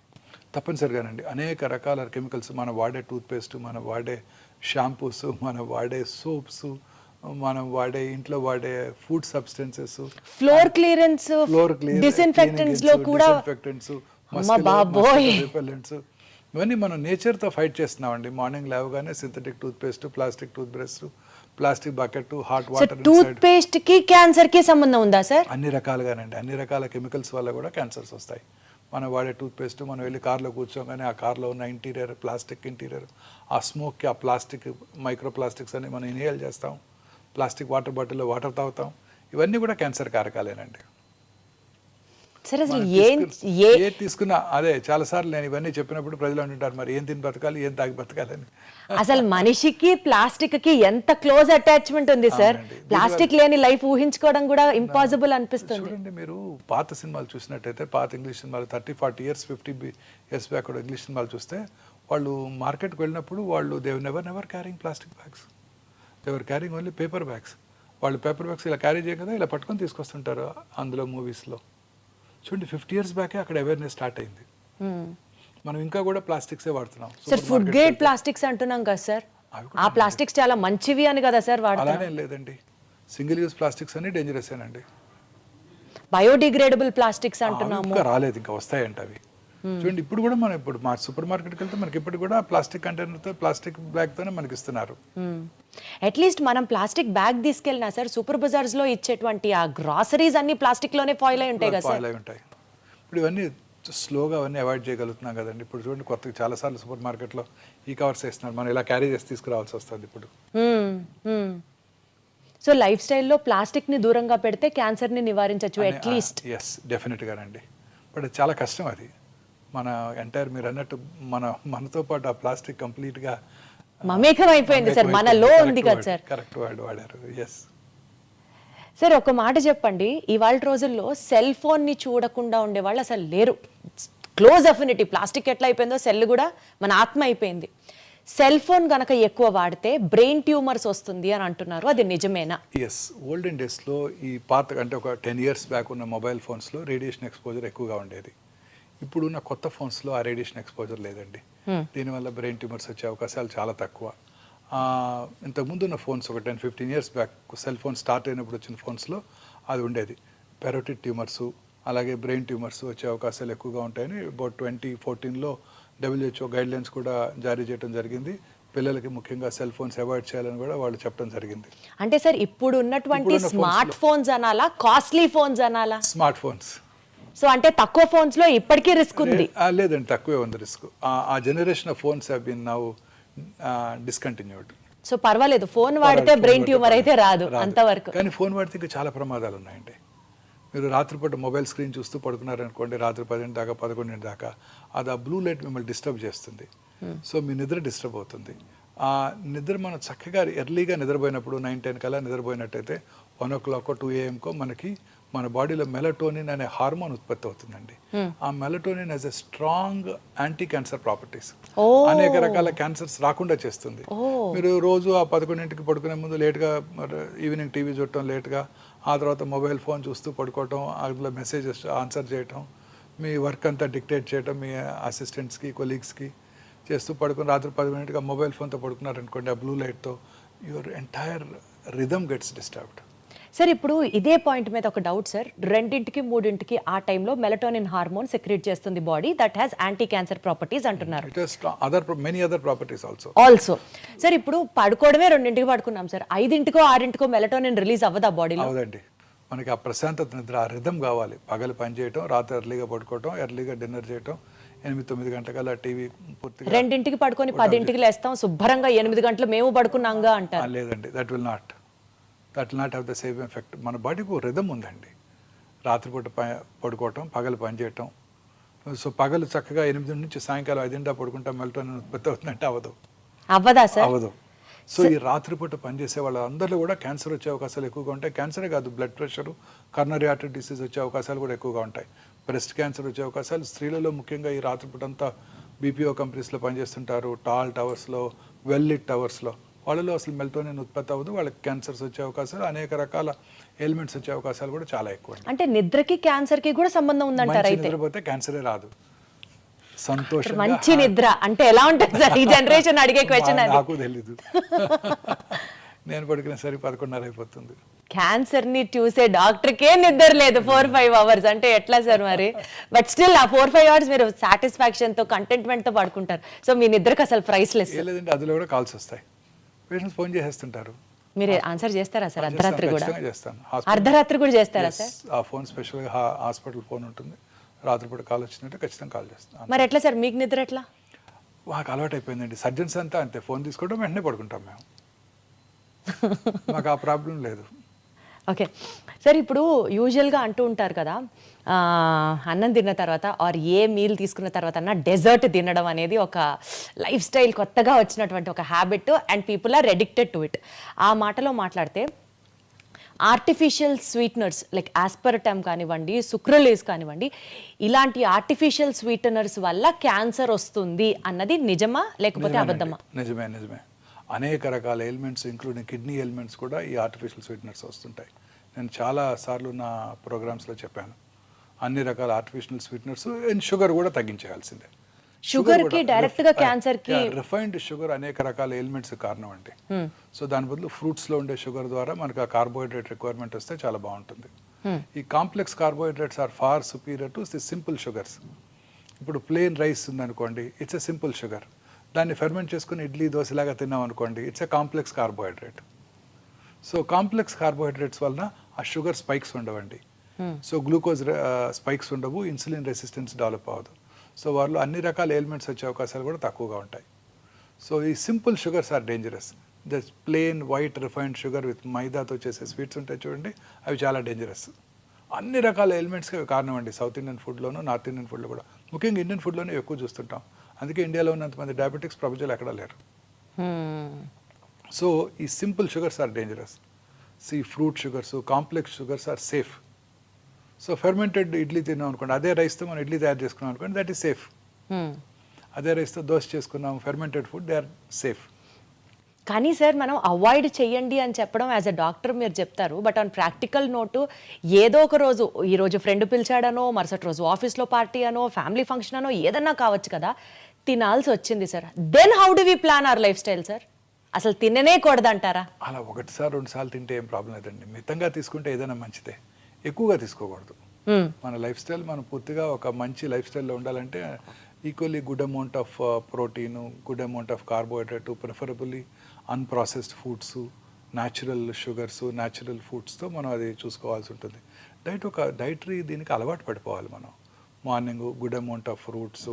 తప్పనిసరిగానండి. అనేక రకాల కెమికల్స్, మనం వాడే టూత్పేస్ట్, మనం వాడే షాంపూస్, మనం వాడే సోప్స్, మనం వాడే ఇంట్లో వాడే food substances, floor clearance, disinfectants లో కూడా రిపెల్లెంట్స్, ఇవన్నీ మనం నేచర్తో ఫైట్ చేస్తున్నామండి. మార్నింగ్ లేవగానే synthetic toothpaste, plastic toothbrush, plastic bucket, hot water. Toothpaste కి క్యాన్సర్ కి సంబంధం ఉందా సార్? అన్ని రకాలుగానండి. అన్ని రకాల కెమికల్స్ వల్ల కూడా క్యాన్సర్స్ వస్తాయి. మనం వాడే టూత్పేస్ట్, మనం వెళ్ళి కార్లో కూర్చోగానే ఆ కార్లో ఉన్న ఇంటీరియర్, ప్లాస్టిక్ ఇంటీరియర్, ఆ స్మోక్కి ఆ ప్లాస్టిక్ మైక్రో ప్లాస్టిక్స్ అని మనం ఇన్హేల్ చేస్తాం. ప్లాస్టిక్ వాటర్ బాటిల్లో వాటర్ తాగుతాం. ఇవన్నీ కూడా క్యాన్సర్ కారకాలేనండి. సరే అసలు ఏ తీసుకున్నా అదే. చాలాసార్లు నేను ఇవన్నీ చెప్పినప్పుడు ప్రజలు అంటుంటారు, మరి ఏం తిని బతకాలి, ఏం తాగి బతకాలని. అసలు మనిషికి ప్లాస్టిక్ కి ఎంత క్లోజ్ అటాచ్మెంట్ ఉంది సార్. ప్లాస్టిక్ లేని లైఫ్ ఊహించుకోవడం కూడా ఇంపాసిబుల్ అనిపిస్తుంది. చూడండి, మీరు పాత సినిమాలు చూసినట్టయితే, పాత ఇంగ్లీష్ సినిమాలు 30-40 years 50 years బ్యాక్ కూడా ఇంగ్లీష్ సినిమాలు చూస్తే, వాళ్ళు మార్కెట్కి వెళ్ళినప్పుడు వాళ్ళు they never carrying plastic bags, they were carrying only paper bags. వాళ్ళు పేపర్ బ్యాగ్స్ ఇలా క్యారీ చేయ కదా, ఇలా పట్టుకొని తీసుకొస్తుంటారు అందులో మూవీస్లో. చూడండి, 50 years బ్యాకే అక్కడ అవేర్నెస్ స్టార్ట్ అయింది. మనం ఇంకా కూడా ప్లాస్టిక్సే వాడుతున్నాం. సార్ ఫుడ్ గ్రేడ్ ప్లాస్టిక్స్ అంటున్నాం కదా సార్. అవి ఆ ప్లాస్టిక్స్ చాలా మంచివి అని కదా సార్ వాడుతున్నారు. అలానే లేదండి, సింగిల్ యూజ్ ప్లాస్టిక్స్ అన్ని డేంజరస్ ఏనండి. బయోడిగ్రేడబుల్ ప్లాస్టిక్స్ అంటున్నాము. ఇంకా రాలేదు, ఇంకా వస్తాయంట అవి. చూడండి ఇప్పుడు కూడా మనం ఇప్పుడు మా సూపర్ మార్కెట్కి వెళ్తే మనకి ఇప్పుడు కూడా ప్లాస్టిక్ కంటైనర్తో ప్లాస్టిక్ బ్యాగ్తోనే మనకి ఇస్తున్నారు. అట్లీస్ట్ మనం ప్లాస్టిక్ బ్యాగ్ తీసుకెళ్ళినా సార్ సూపర్ బజార్స్ లో ఇచ్చేటువంటి ఆ గ్రాసరీస్ అన్ని ప్లాస్టిక్ లోనే ఫాయిల్ అయి ఉంటాయి కదా సార్. ఫాయిల్ అయి ఉంటాయి. ఇప్పుడు ఇవన్నీ స్లోగా అవన్నీ అవాయిడ్ చేయగలుగుతున్నాం కదండి. ఇప్పుడు చూడండి కొత్తగా చాలాసార్లు సూపర్ మార్కెట్లో ఈ కవర్స్ వేస్తున్నారు, మనం ఇలా క్యారీ చేసి తీసుకురావాల్సి వస్తుంది ఇప్పుడు. సో లైఫ్ స్టైల్లో ప్లాస్టిక్ ని దూరంగా పెడితే క్యాన్సర్ ని నివారించవచ్చు అట్లీస్ట్. ఎస్ డెఫినెట్గానండి. బట్ అది చాలా కష్టం. అది మన ఎంటైర్ మీరు అన్నట్టు మనతో పాటు ఆ ప్లాస్టిక్ కంప్లీట్గా మమేకం అయిపోయింది సార్, మనలో ఉంది కదా సార్. కరెక్ట్ వర్డ్ వాడారు. ఎస్ సార్ ఒక మాట చెప్పండి, ఇవాళ రోజుల్లో సెల్ ఫోన్ ని చూడకుండా ఉండే వాళ్ళు అసలు లేరు. క్లోజ్ అఫినిటీ, ప్లాస్టిక్ ఎట్లా అయిపోయిందో సెల్ కూడా మన ఆత్మ అయిపోయింది. సెల్ ఫోన్ గనక ఎక్కువ వాడితే బ్రెయిన్ ట్యూమర్స్ వస్తుంది అని అంటున్నారు, అది నిజమేనా? ఎస్, ఓల్డెన్ డేస్లో ఈ పాత అంటే ఒక 10 years బ్యాక్ ఉన్న మొబైల్ ఫోన్స్లో రేడియేషన్ ఎక్స్పోజర్ ఎక్కువగా ఉండేది. ఇప్పుడున్న కొత్త ఫోన్స్లో ఆ రేడియేషన్ ఎక్స్పోజర్ లేదండి. దీనివల్ల బ్రెయిన్ ట్యూమర్స్ వచ్చే అవకాశాలు చాలా తక్కువ. ఇంతకుముందు ఉన్న ఫోన్స్ ఒక 10-15 years back cell phone start అయినప్పుడు వచ్చిన ఫోన్స్లో అది ఉండేది. పెరోటిడ్ ట్యూమర్స్ అలాగే బ్రెయిన్ ట్యూమర్స్ వచ్చే అవకాశాలు ఎక్కువగా ఉంటాయని అబౌట్ 2014లో WHO గైడ్లైన్స్ కూడా జారీ చేయడం జరిగింది. పిల్లలకి ముఖ్యంగా సెల్ ఫోన్స్ అవాయిడ్ చేయాలని కూడా వాళ్ళు చెప్పడం జరిగింది. అంటే సార్ ఇప్పుడు ఉన్నటువంటి స్మార్ట్ ఫోన్స్ అనాలా, కాస్ట్లీ ఫోన్స్ అనాలా? Smart phones. సో అంటే తక్కువ ఫోన్స్ లో ఇప్పటికీ రిస్క్ ఉంది? లేదండి, తక్కువే ఉంది రిస్క్. ఆ generation of phones have been now discontinued. So పర్వాలేదు, ఫోన్ వాడితే బ్రెయిన్ ట్యూమర్ అయితే రాదు అంతవరకు. కానీ ఫోన్ వాడితే ఇంకా చాలా ప్రమాదాలు ఉన్నాయండి. మీరు రాత్రిపూట మొబైల్ స్క్రీన్ చూస్తూ పడుకున్నారనుకోండి, రాత్రి 10 దాకా 11 దాకా, అది ఆ బ్లూ లైట్ మిమ్మల్ని డిస్టర్బ్ చేస్తుంది. సో మీ నిద్ర డిస్టర్బ్ అవుతుంది. ఆ నిద్ర మనం చక్కగా ఎర్లీగా నిద్రపోయినప్పుడు 9-10 కల్లా నిద్రపోయినట్టయితే 1 o'clock 2 AM మనకి మన బాడీలో మెలటోనిన్ అనే హార్మోన్ ఉత్పత్తి అవుతుందండి. ఆ melatonin as a strong anti cancer properties, అనేక రకాల క్యాన్సర్స్ రాకుండా చేస్తుంది. మీరు రోజు ఆ 11ంటికి పడుకునే ముందు లేట్గా ఈవినింగ్ టీవీ చూడటం, లేట్గా ఆ తర్వాత మొబైల్ ఫోన్ చూస్తూ పడుకోవటం, అందులో మెసేజెస్ ఆన్సర్ చేయటం, మీ వర్క్ అంతా డిక్టేట్ చేయటం మీ అసిస్టెంట్స్కి కొలీగ్స్కి చేస్తూ పడుకుని రాత్రి 10 మొబైల్ ఫోన్తో పడుకున్నారనుకోండి, ఆ బ్లూ లైట్తో your entire rhythm gets disturbed. Sir ఇప్పుడు ఇదే పాయింట్ మీద ఒక డౌట్ సార్, 2-3 ఆ టైంలో మెలటోనిన్ హార్మోన్ సెక్రెట్ చేస్తుంది body, that has anti cancer properties అంటున్నారు. It has many other properties also. Sir ఇప్పుడు పడుకోవడమే 2ంటికి పడుకున్నాం సార్, 5-6 మెలటోనిన్ రిలీజ్ అవ్వదా బాడీలో? అవదండి, మనకి ఆ ప్రశాంతత నిద్ర, ఆ రిథమ్ కావాలి. పగలు పని చేయటం, రాత్రి ఎర్లీగా పడుకోవటం, ఎర్లీగా డిన్నర్ చేయటం, 8-9 గంటల టీవీ పూర్తిగా. 2ంటికి పడుకొని 10ంటికి లేస్తాం, శుభ్రంగా 8 గంటలు మేము పడుకున్నాంగా అంటారు. లేదండి, that will not have the same effect. మన బాడీకి ఒక రిథమ్ ఉందండి. రాత్రిపూట పడుకోవటం, పగలు పని చేయటం. సో పగలు చక్కగా 8 నుంచి సాయంకాలం 5 పడుకుంటాం, మెలటోనిన్ ఉత్పత్తి అవుతుందంటే అవ్వదా సార్? అవ్వదు. సో ఈ రాత్రిపూట పనిచేసే వాళ్ళందరిలో కూడా క్యాన్సర్ వచ్చే అవకాశాలు ఎక్కువగా ఉంటాయి. క్యాన్సరే కాదు, blood pressure, coronary artery disease వచ్చే అవకాశాలు కూడా ఎక్కువగా ఉంటాయి. బ్రెస్ట్ క్యాన్సర్ వచ్చే అవకాశాలు స్త్రీలలో ముఖ్యంగా ఈ రాత్రిపూట అంతా బీపీఓ కంపెనీస్లో పనిచేస్తుంటారు, టాల్ టవర్స్లో, వెల్ లిట్ టవర్స్లో, వాళ్ళలో అసలు మెలటోనిన్ ఉత్పత్తి అవ్వదు, వాళ్ళకి క్యాన్సర్స్ వచ్చే అవకాశాలు, అనేక రకాల ఎలిమెంట్స్ వచ్చే అవకాశాలు కూడా చాలా ఎక్కువ. అంటే నిద్రకి క్యాన్సర్ కి కూడా సంబంధం ఉందంటారు అయితే? నిద్రపోతే క్యాన్సరే రాదు. సంతోషం, మంచి నిద్ర అంటే ఎలా ఉంటుంది సార్? ఈ జనరేషన్ అడిగే క్వశ్చన్ అది. నాకు తెలీదు, నేను పడుకునే సరి 11:30 అయిపోతుంది. క్యాన్సర్ ని చూసే డాక్టర్కే నిద్ర లేదు 4-5 hours అంటే ఎట్లా సార్ మరి? బట్ స్టిల్ ఆ 4-5 hours మీరు సాటిస్ఫాక్షన్ తో, కంటెంట్మెంట్ తో పడుకుంటారు. సో మీ నిద్రకు అసలు ప్రైస్లెస్. లేదండి, అందులో కూడా కాల్స్ వస్తాయి, పేషెంట్స్ ఫోన్ చేసేస్తుంటారు. మీరు ఆన్సర్ చేస్తారా సార్? అర్ధరాత్రి కూడా చేస్తాను. అర్ధరాత్రి కూడా చేస్తారా సార్? ఆ ఫోన్ స్పెషల్గా హాస్పిటల్ ఫోన్ ఉంటుంది, రాత్రిపూట కాల్ వచ్చిందంటే ఖచ్చితంగా కాల్ చేస్తాను. మరి ఎట్లా సార్ మీకు నిద్ర ఎట్లా? మాకు అలవాటు అయిపోయిందండి. సర్జన్స్ అంతా అంతే, ఫోన్ తీసుకోవడం వెంటనే పడుకుంటాం మేము, మాకు ఆ ప్రాబ్లం లేదు. ఓకే సార్, ఇప్పుడు యూజువల్గా అంటూ ఉంటారు కదా, అన్నం తిన్న తర్వాత ఆర్ ఏ మీల్ తీసుకున్న తర్వాత అన్న డెజర్ట్ తినడం అనేది ఒక లైఫ్ స్టైల్, కొత్తగా వచ్చినటువంటి ఒక habit and people are addicted to it. ఆ మాటలో మాట్లాడితే ఆర్టిఫిషియల్ స్వీట్నర్స్ లైక్ ఆస్పర్టమ్ కానివ్వండి, సుక్రలేస్ కానివ్వండి, ఇలాంటి ఆర్టిఫిషియల్ స్వీటనర్స్ వల్ల క్యాన్సర్ వస్తుంది అన్నది నిజమా లేకపోతే అబద్ధమా? నిజమే. అనేక రకాల ఎలిమెంట్స్ ఇంక్లూడింగ్ కిడ్నీ ఎలిమెంట్స్ కూడా ఈ ఆర్టిఫిషియల్ స్వీట్నర్స్ వస్తుంటాయి. నేను చాలా సార్లు నా ప్రోగ్రామ్స్లో చెప్పాను, అన్ని రకాల ఆర్టిఫిషియల్ స్వీట్నర్స్ అండ్ షుగర్ కూడా తగ్గించేయాల్సిందే. షుగర్ కి డైరెక్ట్ గా క్యాన్సర్ కి రిఫైన్డ్ షుగర్ అనేక రకాల ఎలిమెంట్స్ కారణం అండి. సో దాని బదులు ఫ్రూట్స్ లో ఉండే షుగర్ ద్వారా మనకు ఆ కార్బోహైడ్రేట్ రిక్వైర్మెంట్ వస్తే చాలా బాగుంటుంది. ఈ complex carbohydrates are far superior to the simple sugars. ఇప్పుడు ప్లెయిన్ రైస్ ఉందనుకోండి, ఇట్స్ ఎ సింపుల్ షుగర్. దాన్ని ఫెర్మెంట్ చేసుకుని ఇడ్లీ దోశలాగా తిన్నాం అనుకోండి, it's a complex carbohydrate. So complex carbohydrates వలన ఆ షుగర్ స్పైక్స్ ఉండవండి. సో గ్లూకోజ్ స్పైక్స్ ఉండవు, ఇన్సులిన్ రెసిస్టెన్స్ డెవలప్ అవ్వదు. సో వాళ్ళు అన్ని రకాల ఎలిమెంట్స్ వచ్చే అవకాశాలు కూడా తక్కువగా ఉంటాయి. సో ఈ simple sugars are dangerous. The plain white refined sugar with మైదాతో చేసే స్వీట్స్ ఉంటాయి చూడండి, అవి చాలా డేంజరస్. అన్ని రకాల ఎలిమెంట్స్కి అవి కారణం అండి. సౌత్ ఇండియన్ ఫుడ్లోను, నార్త్ ఇండియన్ ఫుడ్లో కూడా, ముఖ్యంగా ఇండియన్ ఫుడ్లోనే ఎక్కువ చూస్తుంటాం. అందుకే ఇండియాలో ఉన్నంతమంది డయాబెటిక్స్ ప్రపంచంలో ఎక్కడా లేరు. సో ఈ simple sugars are dangerous. Fruit sugars, complex sugars are safe. So fermented idli తిన్నాం అనుకోండి, అదే రైస్తో మనం ఇడ్లీ తయారు చేసుకున్నాం అనుకోండి, దట్ ఈస్ సేఫ్. అదే రైస్తో దోశ చేసుకున్నాం, fermented food, they are safe. కానీ సార్ మనం అవాయిడ్ చేయండి అని చెప్పడం యాజ్ అ డాక్టర్ మీరు చెప్తారు, బట్ ఆన్ ప్రాక్టికల్ నోటు ఏదో ఒక రోజు, ఈ రోజు ఫ్రెండ్ పిలిచాడనో, మరుసటి రోజు ఆఫీస్లో పార్టీ అనో, ఫ్యామిలీ ఫంక్షన్ అనో ఏదన్నా కావచ్చు కదా, తినాల్సి వచ్చింది sir. Then how do we plan our lifestyle sir? అసలు తిననే కూడదంటారా? అలా ఒకటిసారి 2 సార్లు తింటే ఏం ప్రాబ్లం లేదండి. మితంగా తీసుకుంటే ఏదైనా మంచిదే, ఎక్కువగా తీసుకోకూడదు. మన లైఫ్ స్టైల్ మనం పూర్తిగా ఒక మంచి లైఫ్ స్టైల్లో ఉండాలంటే equally good amount of protein, good amount of carbohydrate, preferably unprocessed foods, natural sugars, న్యాచురల్ ఫుడ్స్తో మనం అది చూసుకోవాల్సి ఉంటుంది. డైటరీ దీనికి అలవాటు పడిపోవాలి మనం. Morning good amount of fruits,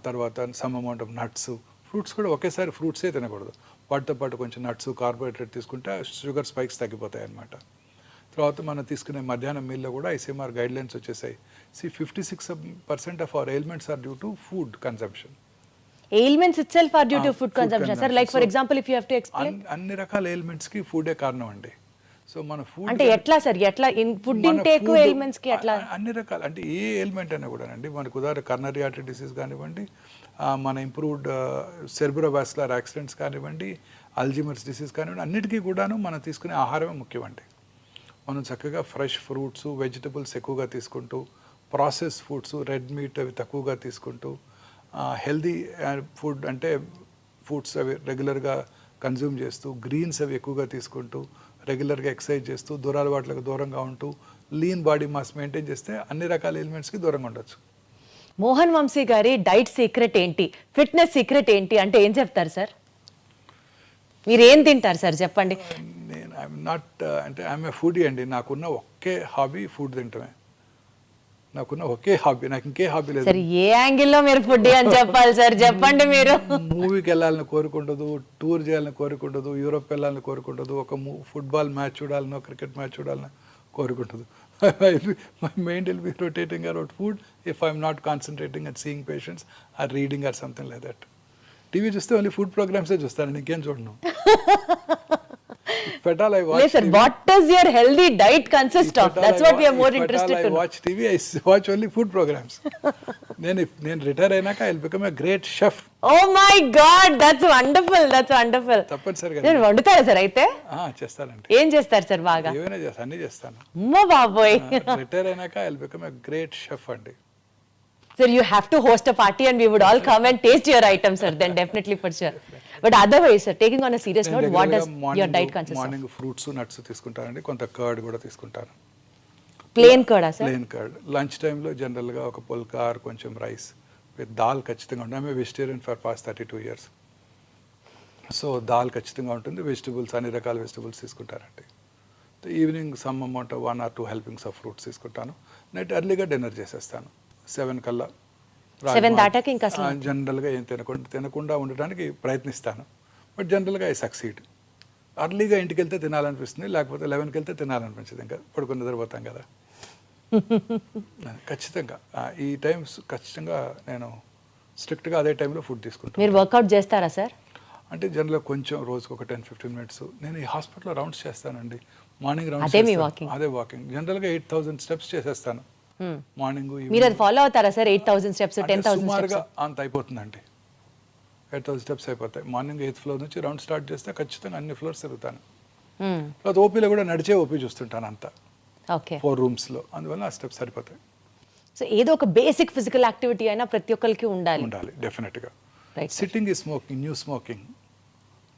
తర్వాత some amount of nuts. Fruits కూడా ఒకేసారి ఫ్రూట్సే తినకూడదు, వాటితో పాటు కొంచెం నట్స్, కార్బోహైడ్రేట్ తీసుకుంటే షుగర్ స్పైక్స్ తగ్గిపోతాయి అన్నమాట. తర్వాత మనం తీసుకునే మధ్యాహ్నం మీల్లో కూడా ఐసీఎంఆర్ గైడ్లైన్స్ వచ్చేసాయి. 56% of our ailments are due to food consumption. Ailments itself are due to food consumption sir? Like for example if you have to explain. అన్ని రకాల ఎయిల్మెంట్స్కి ఫుడే కారణం అండి. సో మన ఫుడ్ అంటే ఎట్లా సార్, ఎట్లా ఫుడ్ ఇంటేక్ ఎయిల్మెంట్స్ కి ఎట్లా? అన్ని రకాల, అంటే ఏ ఎయిల్మెంట్ అయినా కూడానండి, మనకు ఉదాహరణ కర్నరీ ఆర్టరీ డిసీజ్ కానివ్వండి, మన ఇంప్రూవ్డ్ సెర్బ్రోవాస్కులర్ యాక్సిడెంట్స్ కానివ్వండి, అల్జీమర్స్ డిసీజ్ కానివ్వండి, అన్నిటికీ కూడాను మనం తీసుకునే ఆహారమే ముఖ్యమండి. మనం చక్కగా ఫ్రెష్ ఫ్రూట్స్, వెజిటబుల్స్ ఎక్కువగా తీసుకుంటూ, ప్రాసెస్ ఫుడ్స్, రెడ్ మీట్ అవి తక్కువగా తీసుకుంటూ, హెల్దీ ఫుడ్ అంటే ఫుడ్స్ అవి రెగ్యులర్గా కన్జ్యూమ్ చేస్తూ, గ్రీన్స్ అవి ఎక్కువగా తీసుకుంటూ, రెగ్యులర్గా ఎక్సర్సైజ్ చేస్తూ, దురలవాట్లకు దూరంగా ఉంటూ, లీన్ బాడీ మాస్ మెయింటైన్ చేస్తే అన్ని రకాల ఎలిమెంట్స్కి దూరంగా ఉండొచ్చు. మోహన్ వంశీ గారి డైట్ సీక్రెట్ ఏంటి, ఫిట్నెస్ సీక్రెట్ ఏంటి అంటే ఏం చెప్తారు సార్? మీరు ఏం తింటారు సార్ చెప్పండి? నేను ఐఎమ్ నాట్, అంటే ఐఎమ్ ఏ ఫుడీ అండి. నాకున్న ఒకే హాబీ ఫుడ్ తింటమే. నాకున్న ఒకే హాబీ, నాకు ఇంకే హాబీ లేదు. సార్ ఏ యాంగిల్లో మీరు ఫుడ్ అని చెప్పాలి సార్, చెప్పండి. మీరు మూవీకి వెళ్ళాలని కోరుకుంటదు, టూర్ చేయాలని కోరుకుంటదు, యూరోప్ వెళ్ళాలని కోరుకుంటదు, ఒక ఫుట్బాల్ మ్యాచ్ చూడాలనో, క్రికెట్ మ్యాచ్ చూడాలని కోరుకుంటదు. My mind will be rotating around food if I'm not concentrating at seeing patients or reading or something like that. TV చూస్తే ఓన్లీ ఫుడ్ ప్రోగ్రామ్సే చూస్తాను, ఇంకేం చూడను. If at all I watch yes, sir. TV, what does your healthy diet consist of? That's what we are more interested to know. I watch TV, I watch only food programs. నేను retire అయినాక I will become a great chef. Oh my God, that's wonderful. That's wonderful. తప్పనిసరిగా నేను వండుతారా sir అయితే? చేస్తానండి. ఏం చేస్తారు sir బాగా? ఏమైనా చేస్తాను, అన్ని చేస్తాను. అమ్మో బాబోయ్. రిటైర్ అయినాక I will become a great chef అండి. Sir, you have to host a party and we would all come and taste your items, sir. Then definitely for sure. But otherwise, sir, taking on a serious note, what does your diet consist of? Morning fruits, nuts తీసుకుంటానండి, కొంత curd కూడా తీసుకుంటాను. Plain కర్డా sir? Plain curd. Lunch టైంలో జనరల్గా ఒక phulka or కొంచెం rice with dal ఖచ్చితంగా ఉంటుంది. I'm vegetarian for past 32 years. So దాల్ ఖచ్చితంగా ఉంటుంది. వెజిటబుల్స్, అన్ని రకాల వెజిటబుల్స్ తీసుకుంటారండి. Evening some amount 1 or 2 helpings of fruits తీసుకుంటాను. నైట్ ఎర్లీగా డిన్నర్ చేసేస్తాను 7 కల్లా. 7 దాటాక ఇంకా అసలు జనరల్గా ఏం తినకుండా ఉండడానికి ప్రయత్నిస్తాను. బట్ జనరల్గా ఐ సక్సీడ్. అర్లీగా ఇంటికి వెళ్తే తినాలనిపిస్తుంది, లేకపోతే 11కి వెళ్తే తినాలనిపించదు. ఇంకా పడుకుని నిద్రపోతాం కదా. ఖచ్చితంగా ఈ టైమ్స్ ఖచ్చితంగా నేను స్ట్రిక్ట్గా అదే టైంలో ఫుడ్ తీసుకుంటాను. మీరు వర్కౌట్ చేస్తారా సార్? అంటే జనరల్గా కొంచెం రోజుకు ఒక 10-15 minutes. నేను ఈ హాస్పిటల్లో రౌండ్స్ చేస్తానండి. మార్నింగ్ అదే మీ రౌండ్స్, వాకింగ్? అదే వాకింగ్. జనరల్గా 8,000 steps చేసేస్తాను మార్నింగ్. మీరు అది ఫాలో అవుతారా సార్? 8,000 steps, 10,000 సుమారుగా steps? అంత అయిపోతుందండి. 8,000 steps అయిపోతాయి. మార్నింగ్ 8th floor నుంచి రౌండ్ స్టార్ట్ చేస్తే ఖచ్చితంగా అన్ని ఫ్లోర్స్ తిరుగుతాను. తర్వాత ఓపీలో కూడా నడిచే ఓపీ చూస్తుంటాను అంతా, ఓకే. 4 rooms లో. అందువల్ల ఆ స్టెప్స్ సరిపోతాయి. సో ఏదో ఒక బేసిక్ ఫిజికల్ యాక్టివిటీ అయినా ప్రతి ఒక్కరికి ఉండాలి. ఉండాలి డెఫినెట్గా. Right. Sitting is smoking, new smoking,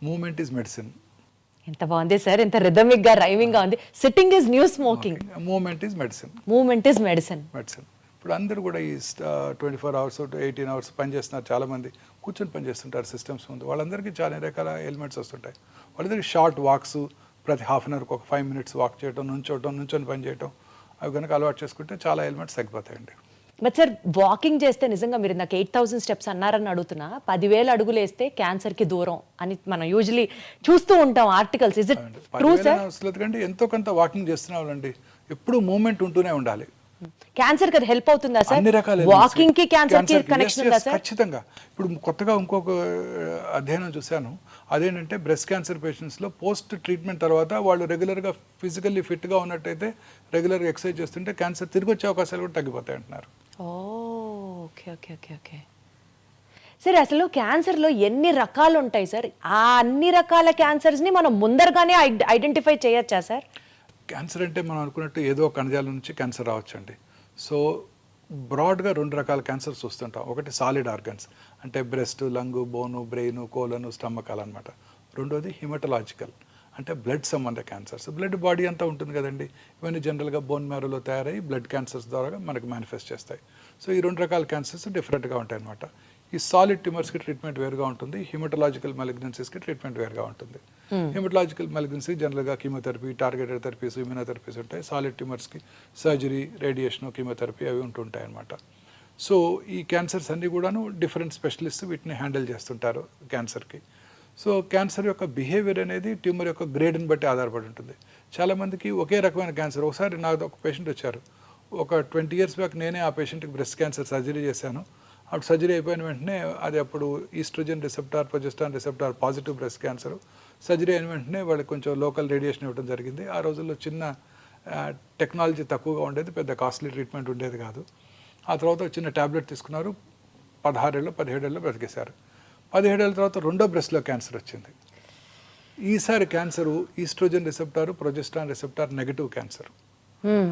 movement is medicine. ఎంత బాగుంది సార్, ఎంత రిథమిక్ గా రైమింగ్ గా ఉంది. Sitting is new smoking, movement is medicine. Movement is medicine. ఇప్పుడు అందరూ కూడా ఈ 24 అవర్స్ 18 అవర్స్ పనిచేస్తున్నారు. చాలామంది కూర్చొని పనిచేస్తుంటారు సిస్టమ్స్ ముందు. వాళ్ళందరికీ చాలా రకాల ఎలిమెంట్స్ వస్తుంటాయి. వాళ్ళందరికీ షార్ట్ వాక్స్, ప్రతి హాఫ్ అన్ అవర్కి ఒక 5 minutes వాక్ చేయడం, నుంచొని పని చేయడం, అవి కనుక అలవాటు చేసుకుంటే చాలా ఎలిమెంట్స్ తగ్గిపోతాయండి. బట్ సార్ వాకింగ్ చేస్తే నిజంగా మీరు నాకు 8,000 steps అన్నారని అడుగుతున్నా, 10,000 అడుగులు వేస్తే క్యాన్సర్ కి దూరం అని మనం యూజువలీ చూస్తూ ఉంటాం articles. Is it true sir? ఎందుకంటే ఎంతో కొంత వాకింగ్ చేస్తున్న వాళ్ళండి ఎప్పుడు మూవ్మెంట్ ఉంటూనే ఉండాలి. క్యాన్సర్ కి హెల్ప్ అవుతుందా సార్? అన్ని రకాల వాకింగ్ కి క్యాన్సర్ కి కనెక్షన్ ఉందా సార్? ఖచ్చితంగా. ఇప్పుడు కొత్తగా ఇంకొక అధ్యయనం చూశాను. అదేంటంటే బ్రెస్ట్ క్యాన్సర్ పేషెంట్స్లో పోస్ట్ ట్రీట్మెంట్ తర్వాత వాళ్ళు రెగ్యులర్గా ఫిజికల్లీ ఫిట్గా ఉన్నట్టయితే, రెగ్యులర్గా ఎక్సర్సైజ్ చేస్తుంటే క్యాన్సర్ తిరిగి వచ్చే అవకాశాలు కూడా తగ్గిపోతాయి అంటున్నారు. Okay okay okay okay sir, అసలు క్యాన్సర్లో ఎన్ని రకాలు ఉంటాయి సార్? ఆ అన్ని రకాల క్యాన్సర్స్ని మనం ముందరగానే ఐడెంటిఫై చేయొచ్చా సార్? క్యాన్సర్ అంటే మనం అనుకున్నట్టు ఏదో కణజాల నుంచి క్యాన్సర్ రావచ్చండి. సో బ్రాడ్గా 2 రకాల క్యాన్సర్స్ చూస్తుంటాం. ఒకటి సాలిడ్ ఆర్గన్స్ అంటే బ్రెస్ట్, లంగ్, బోను, బ్రెయిన్, కోలను, స్టమక్ అనమాట. రెండోది హిమటలాజికల్ అంటే బ్లడ్ సంబంధ క్యాన్సర్స్. బ్లడ్ బాడీ అంతా ఉంటుంది కదండి. ఇవన్నీ జనరల్గా బోన్ మ్యారోలో తయారై బ్లడ్ క్యాన్సర్స్ ద్వారా మనకు మేనిఫెస్ట్ చేస్తాయి. సో ఈ 2 రకాల క్యాన్సర్స్ డిఫరెంట్గా ఉంటాయి అనమాట. ఈ సాలిడ్ ట్యూమర్స్కి ట్రీట్మెంట్ వేరుగా ఉంటుంది, హిమటలాజికల్ మెలిగ్నెన్సీస్కి ట్రీట్మెంట్ వేరుగా ఉంటుంది. హిమటలాజికల్ మెలిగ్నెన్సీ జనరల్గా కీమోథెరపీ, టార్గెటెడ్ థెరపీస్, ఇమ్యూనోథెరపీస్ ఉంటాయి. సాలిడ్ ట్యూమర్స్కి సర్జరీ, రేడియేషన్, కీమోథెరపీ అవి ఉంటుంటాయి అనమాట. సో ఈ క్యాన్సర్స్ అన్నీ కూడాను డిఫరెంట్ స్పెషలిస్ట్ వీటిని హ్యాండిల్ చేస్తుంటారు క్యాన్సర్కి. సో క్యాన్సర్ యొక్క బిహేవియర్ అనేది ట్యూమర్ యొక్క గ్రేడ్ని బట్టి ఆధారపడి ఉంటుంది. చాలామందికి ఒకే రకమైన క్యాన్సర్. ఒకసారి నాకు ఒక పేషెంట్ వచ్చారు, ఒక 20 years బ్యాక్ నేనే ఆ పేషెంట్కి బ్రెస్ట్ క్యాన్సర్ సర్జరీ చేశాను. అప్పుడు సర్జరీ అయిపోయిన వెంటనే అది అప్పుడు oestrogen receptor, progesterone receptor positive breast cancer. Surgery అయిన వెంటనే వాళ్ళకి కొంచెం లోకల్ రేడియేషన్ ఇవ్వడం జరిగింది. ఆ రోజుల్లో చిన్న టెక్నాలజీ తక్కువగా ఉండేది, పెద్ద కాస్ట్లీ ట్రీట్మెంట్ ఉండేది కాదు. ఆ తర్వాత చిన్న ట్యాబ్లెట్ తీసుకున్నారు, 16 ఏళ్ళు 17 ఏళ్ళు బ్రతికేశారు. 17 ఏళ్ళ తర్వాత రెండో బ్రెస్ట్లో క్యాన్సర్ వచ్చింది. ఈసారి cancer oestrogen receptor, progesterone receptor negative cancer.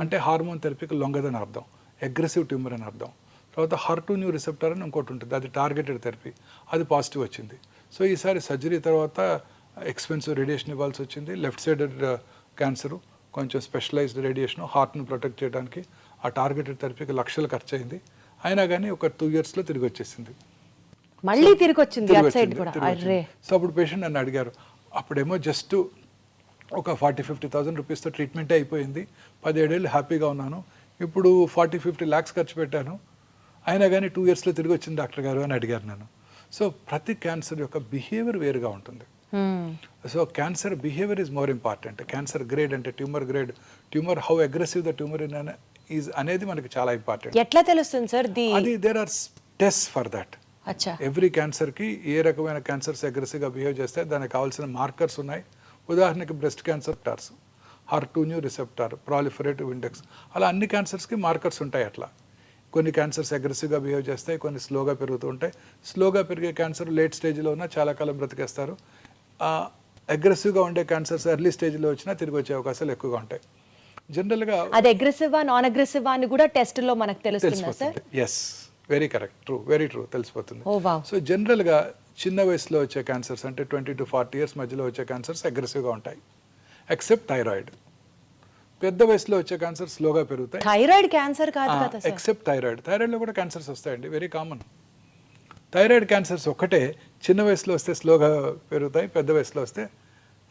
అంటే హార్మోన్ థెరపీకి లొంగదని అర్థం, అగ్రెసివ్ ట్యూమర్ అని అర్థం. తర్వాత HER2 న్యూ రిసెప్టర్ అని ఇంకోటి ఉంటుంది, అది టార్గెటెడ్ థెరపీ, అది పాజిటివ్ వచ్చింది. సో ఈసారి సర్జరీ తర్వాత ఎక్స్పెన్సివ్ రేడియేషన్ ఇవ్వాల్సి వచ్చింది. లెఫ్ట్ సైడెడ్ క్యాన్సరు, కొంచెం స్పెషలైజ్డ్ రేడియేషన్, హార్ట్ను ప్రొటెక్ట్ చేయడానికి ఆ టార్గెటెడ్ థెరపీకి లక్షలు ఖర్చు అయింది. అయినా కానీ ఒక 2 yearsలో తిరిగి వచ్చేసింది. మళ్ళీ తిరిగి వచ్చింది. సో అప్పుడు పేషెంట్ నన్ను అడిగారు, అప్పుడేమో జస్ట్ ఒక 40,000-50,000 రూపీస్తో ట్రీట్మెంటే అయిపోయింది, 17 ఏళ్ళు హ్యాపీగా ఉన్నాను, ఇప్పుడు 40-50 lakhs ఖర్చు పెట్టాను, అయినా కానీ 2 yearsలో తిరిగి వచ్చింది డాక్టర్ గారు అని అడిగారు నన్ను. సో ప్రతి క్యాన్సర్ యొక్క బిహేవియర్ వేరుగా ఉంటుంది. So cancer behaviour is more important. Cancer grade అంటే tumour grade, tumour how aggressive the tumour is అనేది మనకి చాలా ఇంపార్టెంట్. ఎట్లా తెలుస్తుంది సార్? అది there are test for that. Every క్యాన్సర్కి ఏ రకమైన క్యాన్సర్స్ అగ్రెసివ్గా బిహేవ్ చేస్తే దానికి కావాల్సిన మార్కర్స్ ఉన్నాయి. ఉదాహరణకి breast cancer torrs, HER2 new receptor, proliferative index, అలా అన్ని క్యాన్సర్స్కి మార్కర్స్ ఉంటాయి. అట్లా కొన్ని క్యాన్సర్స్ అగ్రెసివ్గా బిహేవ్ చేస్తాయి, కొన్ని స్లోగా పెరుగుతూ ఉంటాయి. స్లోగా పెరిగే క్యాన్సర్ లేట్ స్టేజ్లో ఉన్నా చాలా కాలం బ్రతికేస్తారు. అగ్రెసివ్గా ఉండే క్యాన్సర్స్ ఎర్లీ స్టేజ్లో వచ్చినా తిరిగి వచ్చే అవకాశాలు ఎక్కువగా ఉంటాయి. జనరల్గా అది అగ్రెసివా నాన్ అగ్రెసివా అని కూడా టెస్ట్లో మనకు తెలుస్తుందా sir? Yes, very correct, true, very true, తెలిసిపోతుంది. Oh, సో జనరల్గా చిన్న వయసులో వచ్చే క్యాన్సర్స్ అంటే 20 to 40 years మధ్యలో వచ్చే క్యాన్సర్స్ అగ్రెసివ్గా ఉంటాయి, ఎక్సెప్ట్ థైరాయిడ్. పెద్ద వయసులో వచ్చే క్యాన్సర్ స్లోగా పెరుగుతాయి. థైరాయిడ్ క్యాన్సర్ కాదు కదా సార్? Except thyroid. థైరాయిడ్లో కూడా క్యాన్సర్స్ వస్తాయండి, వెరీ కామన్. థైరాయిడ్ క్యాన్సర్స్ ఒక్కటే చిన్న వయసులో వస్తే స్లోగా పెరుగుతాయి, పెద్ద వయసులో వస్తే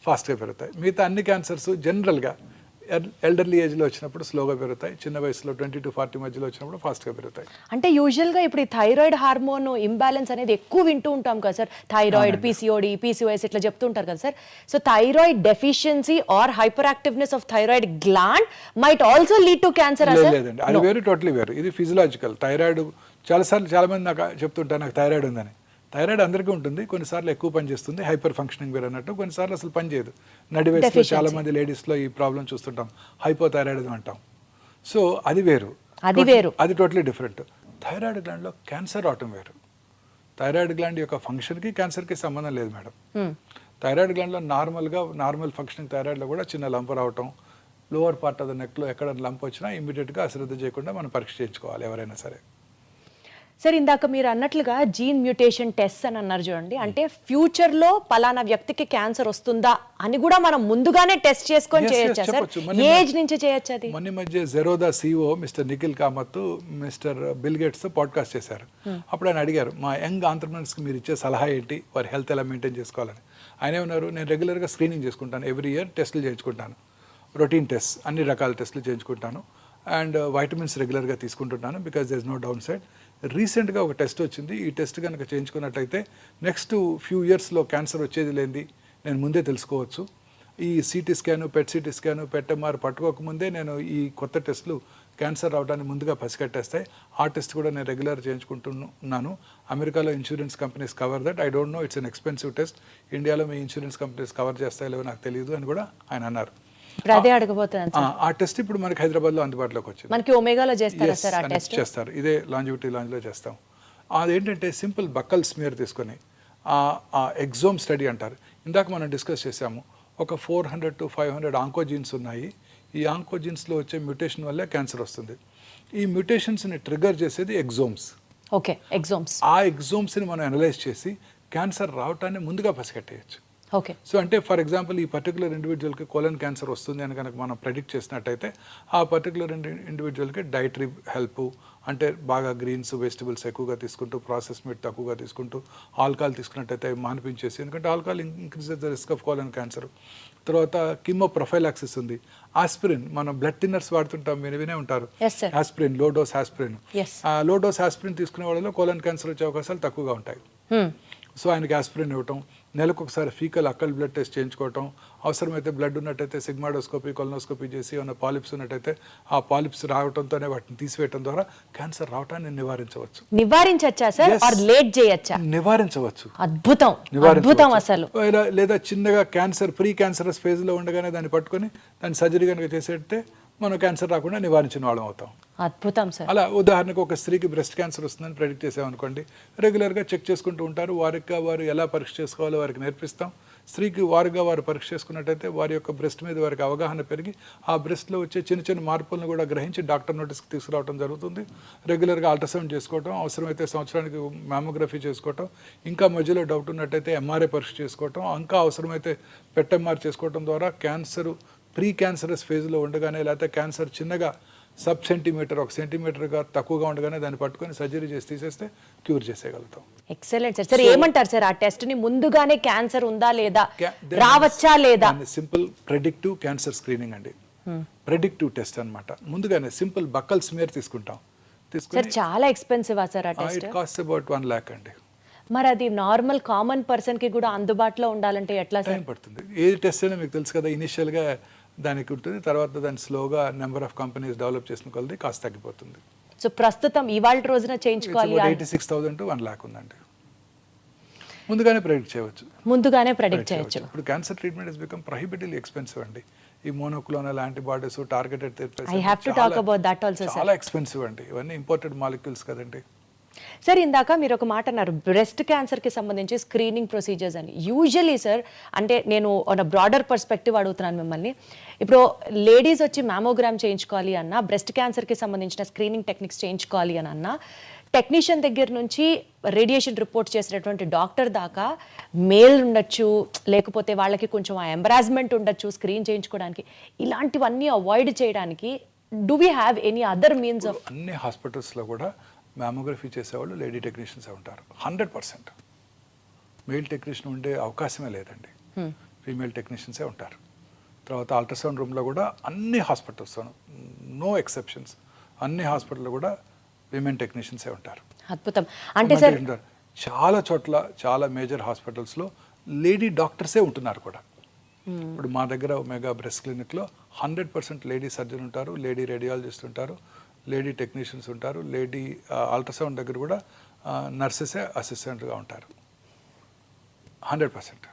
ఫాస్ట్గా పెరుగుతాయి. మిగతా అన్ని క్యాన్సర్స్ జనరల్గా ఎల్డర్లీ ఏజ్లో వచ్చినప్పుడు స్లోగా పెరుగుతాయి, చిన్న వయసులో 20 to 40 మధ్యలో వచ్చినప్పుడు ఫాస్ట్గా పెరుగుతాయి. అంటే యూజువల్గా ఇప్పుడు ఈ థైరాయిడ్ హార్మోన్ ఇంబ్యాలెన్స్ అనేది ఎక్కువ వింటూ ఉంటాం కదా సార్, థైరాయిడ్, PCOD, PCOS ఇట్లా చెప్తుంటారు కదా sir. So thyroid deficiency or hyperactiveness of thyroid gland might also lead to cancer. లేదండి, అది వేరు, టోటలీ వేరు. ఇది ఫిజియలాజికల్. థైరాయిడ్ చాలామంది నాకు చెప్తుంటారు నాకు థైరాయిడ్ ఉందని. థైరాయిడ్ అందరికీ ఉంటుంది, కొన్నిసార్లు ఎక్కువ పనిచేస్తుంది, హైపర్ ఫంక్షనింగ్ వేరు అన్నట్టు, కొన్నిసార్లు అసలు పనిచేయదు. నడి వయసులో చాలా మంది లేడీస్లో ఈ ప్రాబ్లం చూస్తుంటాం, హైపోథైరాయిడ్ అంటాం. సో అది వేరు, అది టోటలీ డిఫరెంట్. థైరాయిడ్ గ్లాండ్లో క్యాన్సర్ అవటం వేరు. థైరాయిడ్ గ్లాండ్ యొక్క ఫంక్షన్కి క్యాన్సర్కి సంబంధం లేదు మేడం. థైరాయిడ్ గ్లాండ్లో నార్మల్ ఫంక్షనింగ్ థైరాయిడ్లో కూడా చిన్న లంప రావటం, లోవర్ పార్ట్ ఆఫ్ ద నెక్లో ఎక్కడ లంప్ వచ్చినా ఇమీడియట్గా అశ్రద్ధ చేయకుండా మనం పరీక్ష చేయించుకోవాలి ఎవరైనా సరే. సార్ ఇందాక మీరు అన్నట్లుగా జీన్ మ్యూటేషన్ టెస్ట్ అని అన్నారు చూడండి, అంటే ఫ్యూచర్లో పలానా వ్యక్తికి క్యాన్సర్ వస్తుందా అని కూడా మనం ముందుగానే టెస్ట్ చేసుకొని చేయొచ్చా సార్? చెప్పొచ్చు. ఏజ్ నుంచి చేయొచ్చు అది? మొన్న మధ్య Zerodha CEO mister Nikhil Kamath mister Bill గేట్స్తో పాడ్కాస్ట్ చేశారు. అప్పుడు ఆయన అడిగారు, మా యంగ్ ఆంటర్ప్రినర్స్కి మీరు ఇచ్చే సలహా ఏంటి, వారి హెల్త్ ఎలా మెయింటైన్ చేసుకోవాలని. ఆయన ఏమన్నారు, నేను రెగ్యులర్గా స్క్రీనింగ్ చేసుకుంటాను, ఎవ్రీ ఇయర్ టెస్టులు చేయించుకుంటాను, రొటీన్ టెస్ట్, అన్ని రకాల టెస్టులు చేయించుకుంటాను, అండ్ వైటమిన్స్ రెగ్యులర్గా తీసుకుంటున్నాను, because there is no downside. రీసెంట్గా ఒక టెస్ట్ వచ్చింది, ఈ టెస్ట్ కనుక చేయించుకున్నట్టయితే నెక్స్ట్ ఫ్యూ ఇయర్స్లో క్యాన్సర్ వచ్చేది లేనిది నేను ముందే తెలుసుకోవచ్చు. ఈ CT scan, PET CT scan, PET MR పట్టుకోకముందే నేను ఈ కొత్త టెస్టులు క్యాన్సర్ రావడానికి ముందుగా పసిగట్టేస్తాయి. ఆ టెస్ట్ కూడా నేను రెగ్యులర్ చేయించుకుంటున్నాను. అమెరికాలో insurance companies cover that. I don't no, it's an expensive test. ఇండియాలో మీ ఇన్సూరెన్స్ కంపెనీస్ కవర్ చేస్తాయో లేవో నాకు తెలియదు అని కూడా ఆయన అన్నారు. అదే అడగబోతున్నాను. ఆ టెస్ట్ ఇప్పుడు మనకి హైదరాబాద్లో అందుబాటులోకి వచ్చింది. మనకి ఒమేగాలో చేస్తారా సార్ ఆ టెస్ట్? చేస్తారు, ఇదే లాంజివిటీ లాంజ్లో చేస్తాం. అదేంటంటే సింపుల్ బక్కల్ స్మియర్ తీసుకొని ఆ ఎగ్జోమ్ స్టడీ అంటారు. ఇందాక మనం డిస్కస్ చేసాము, ఒక 400 to 500 ఆంకోజీన్స్ ఉన్నాయి. ఈ ఆంకోజీన్స్లో వచ్చే మ్యూటేషన్ వల్లే క్యాన్సర్ వస్తుంది. ఈ మ్యూటేషన్స్ని ట్రిగర్ చేసేది ఎగ్జోమ్స్. ఓకే, ఎగ్జోమ్స్. ఆ ఎగ్జోమ్స్ని మనం అనలైజ్ చేసి క్యాన్సర్ రావటాన్ని ముందుగా పసిగట్టేయచ్చు. ఓకే. సో అంటే ఫర్ ఎగ్జాంపుల్ ఈ పర్టికులర్ ఇండివిజువల్కి కోలన్ క్యాన్సర్ వస్తుంది అని కనుక మనం ప్రెడిక్ట్ చేసినట్టయితే ఆ పర్టికులర్ ఇండివిజువల్కి డైటరీ హెల్ప్, అంటే బాగా గ్రీన్స్ వెజిటబుల్స్ ఎక్కువగా తీసుకుంటూ, ప్రాసెస్ మీట్ తక్కువగా తీసుకుంటూ, ఆల్కహాల్ తీసుకున్నట్టయితే అవి మానిపించేసి, ఎందుకంటే alcohol increases the risk of colon cancer. తర్వాత కిమో ప్రొఫైలాక్సిస్ ఉంది. ఆస్పిరిన్, మనం బ్లడ్ థిన్నర్స్ వాడుతుంటాం, మీరు వినే ఉంటారు, ఆస్పిరిన్, లో డోస్ ఆస్పిరిన్. ఆ లో డోస్ ఆస్పిరిన్ తీసుకునే వాళ్ళలో కోలన్ క్యాన్సర్ వచ్చే అవకాశాలు తక్కువగా ఉంటాయి. సో ఆయనకి ఆస్పిరిన్ ఇవ్వటం, నెలకు ఒకసారి ఫీకల్ అక్కల్ బ్లడ్ టెస్ట్ చేయించుకోవటం, అవసరమైతే బ్లడ్ ఉన్నట్టయితే సిగ్మాడోస్కోపీ, కొలనోస్కోపీ చేసి ఏమైనా పాలిప్స్ ఉన్నట్టయితే ఆ పాలిప్స్ రావడంతోనే వాటిని తీసివేయడం ద్వారా క్యాన్సర్ రావటాన్ని నివారించవచ్చు. నివారించవచ్చా సార్? ఆర్ లేట్ చేయొచ్చా? నివారించవచ్చు. అద్భుతం, అద్భుతం అసలు. లేదా చిన్నగా క్యాన్సర్ ప్రీ క్యాన్సరస్ ఫేజ్లో ఉండగానే దాన్ని పట్టుకొని దాన్ని సర్జరీ కనుక చేసేస్తే మనం క్యాన్సర్ రాకుండా నివారించిన వాళ్ళం అవుతాం. అద్భుతం సార్. అలా ఉదాహరణకు ఒక స్త్రీకి బ్రెస్ట్ క్యాన్సర్ వస్తుందని ప్రెడిక్ట్ చేసామనుకోండి, రెగ్యులర్గా చెక్ చేసుకుంటూ ఉంటారు. వారు ఎలా పరీక్ష చేసుకోవాలో వారికి నేర్పిస్తాం. స్త్రీకి వారు పరీక్ష చేసుకున్నట్టయితే వారి యొక్క బ్రెస్ట్ మీద వారికి అవగాహన పెరిగి ఆ బ్రెస్ట్లో వచ్చే చిన్న చిన్న మార్పులను కూడా గ్రహించి డాక్టర్ నోటీస్కి తీసుకురావడం జరుగుతుంది. రెగ్యులర్గా అల్ట్రాసౌండ్ చేసుకోవటం, అవసరమైతే సంవత్సరానికి మ్యామోగ్రఫీ చేసుకోవటం, ఇంకా మధ్యలో డౌట్ ఉన్నట్టయితే MRI పరీక్ష చేసుకోవటం, ఇంకా అవసరమైతే PET MR చేసుకోవటం ద్వారా క్యాన్సర్ ప్రీ క్యాన్సరస్ ఫేజ్లో ఉండగానే, లేకపోతే క్యాన్సర్ చిన్నగా సబ్ సెంటీమీటర్, 1 సెంటీమీటర్గా తక్కువగా ఉండగానే దాన్ని పట్టుకొని సర్జరీ చేసి తీసేస్తే క్యూర్ చేసేయగలుగుతాం. Excellent sir. సార్ ఏమంటారు సార్, ఆ టెస్ట్ని ముందుగానే క్యాన్సర్ ఉందా లేదా, రావచ్చా లేదా? సింపుల్ ప్రెడిక్టివ్ క్యాన్సర్ స్క్రీనింగ్ అండి, ప్రెడిక్టివ్ టెస్ట్ అన్నమాట. ముందుగానే సింపుల్ బక్కల్ స్మియర్ తీసుకుంటాం. సార్ చాలా ఎక్స్పెన్సివ్ సార్ ఆ test? It cost about 1 lakh అండి. మరి అది నార్మల్ కామన్ పర్సన్ కి కూడా అందుబాటులో ఉండాలంటే ఎట్లా సార్? టైం పడుతుంది. ఏ టెస్ట్ అయినా మీకు తెలుసు కదా, ఇనిషియల్గా దానికి ఉంటుంది, తర్వాత దాన్ని స్లోగా నెంబర్ ఆఫ్ కంపెనీస్ డెవలప్ చేసిన కొలది కాస్ట్ తగ్గిపోతుంది. సో ప్రస్తుతం ఇవాళ రోజున చేయించుకోవాలి 86,000 to 1 lakh ఉందండి. ముందుగానే ప్రెడిక్ట్ చేయవచ్చు. ముందుగానే ప్రెడిక్ట్ చేయొచ్చు. ఇప్పుడు cancer treatment is become prohibitively expensive అండి. ఈ monoclonal antibodies, targeted therapies, I have to talk about that also sir. చాలా ఎక్స్పెన్సివ్ అండి, ఇవన్నీ ఇంపోర్టెడ్ మాలిక్యూల్స్ కదండి. సార్ ఇందాక మీరు ఒక మాట అన్నారు, బ్రెస్ట్ క్యాన్సర్కి సంబంధించి స్క్రీనింగ్ ప్రొసీజర్స్ అని. యూజువలీ సార్, అంటే నేను ఒక బ్రాడర్ పర్స్పెక్టివ్ అడుగుతున్నాను మిమ్మల్ని. ఇప్పుడు లేడీస్ వచ్చి మ్యామోగ్రామ్ చేయించుకోవాలి అన్నా, బ్రెస్ట్ క్యాన్సర్కి సంబంధించిన స్క్రీనింగ్ టెక్నిక్స్ చేయించుకోవాలి అని అన్నా, టెక్నీషియన్ దగ్గర నుంచి రేడియేషన్ రిపోర్ట్ చేసినటువంటి డాక్టర్ దాకా మేల్ ఉండొచ్చు, లేకపోతే వాళ్ళకి కొంచెం ఆ ఎంబరాస్మెంట్ ఉండొచ్చు స్క్రీన్ చేయించుకోవడానికి. ఇలాంటివన్నీ అవాయిడ్ చేయడానికి do we have any other means of? అన్ని హాస్పిటల్స్లో కూడా మ్యామోగ్రఫీ చేసేవాళ్ళు లేడీ టెక్నీషియన్సే ఉంటారు. 100%. మెయిల్ టెక్నీషియన్ ఉండే అవకాశమే లేదండి, ఫీమేల్ టెక్నీషియన్సే ఉంటారు. తర్వాత అల్ట్రాసౌండ్ రూమ్లో కూడా అన్ని హాస్పిటల్స్, నో ఎక్సెప్షన్స్, అన్ని హాస్పిటల్లో కూడా విమెన్ టెక్నీషియన్సే ఉంటారు. అద్భుతం. అంటే సార్ చాలా చోట్ల, చాలా మేజర్ హాస్పిటల్స్లో లేడీ డాక్టర్సే ఉంటున్నారు కూడా. ఇప్పుడు మా దగ్గర ఒమేగా బ్రెస్ట్ క్లినిక్లో 100% లేడీ సర్జన్ ఉంటారు, లేడీ రేడియాలజిస్ట్ ఉంటారు, లేడీ టెక్నీషియన్స్ ఉంటారు, లేడీ అల్ట్రాసౌండ్ దగ్గర కూడా నర్సెసే అసిస్టెంట్గా ఉంటారు. 100%.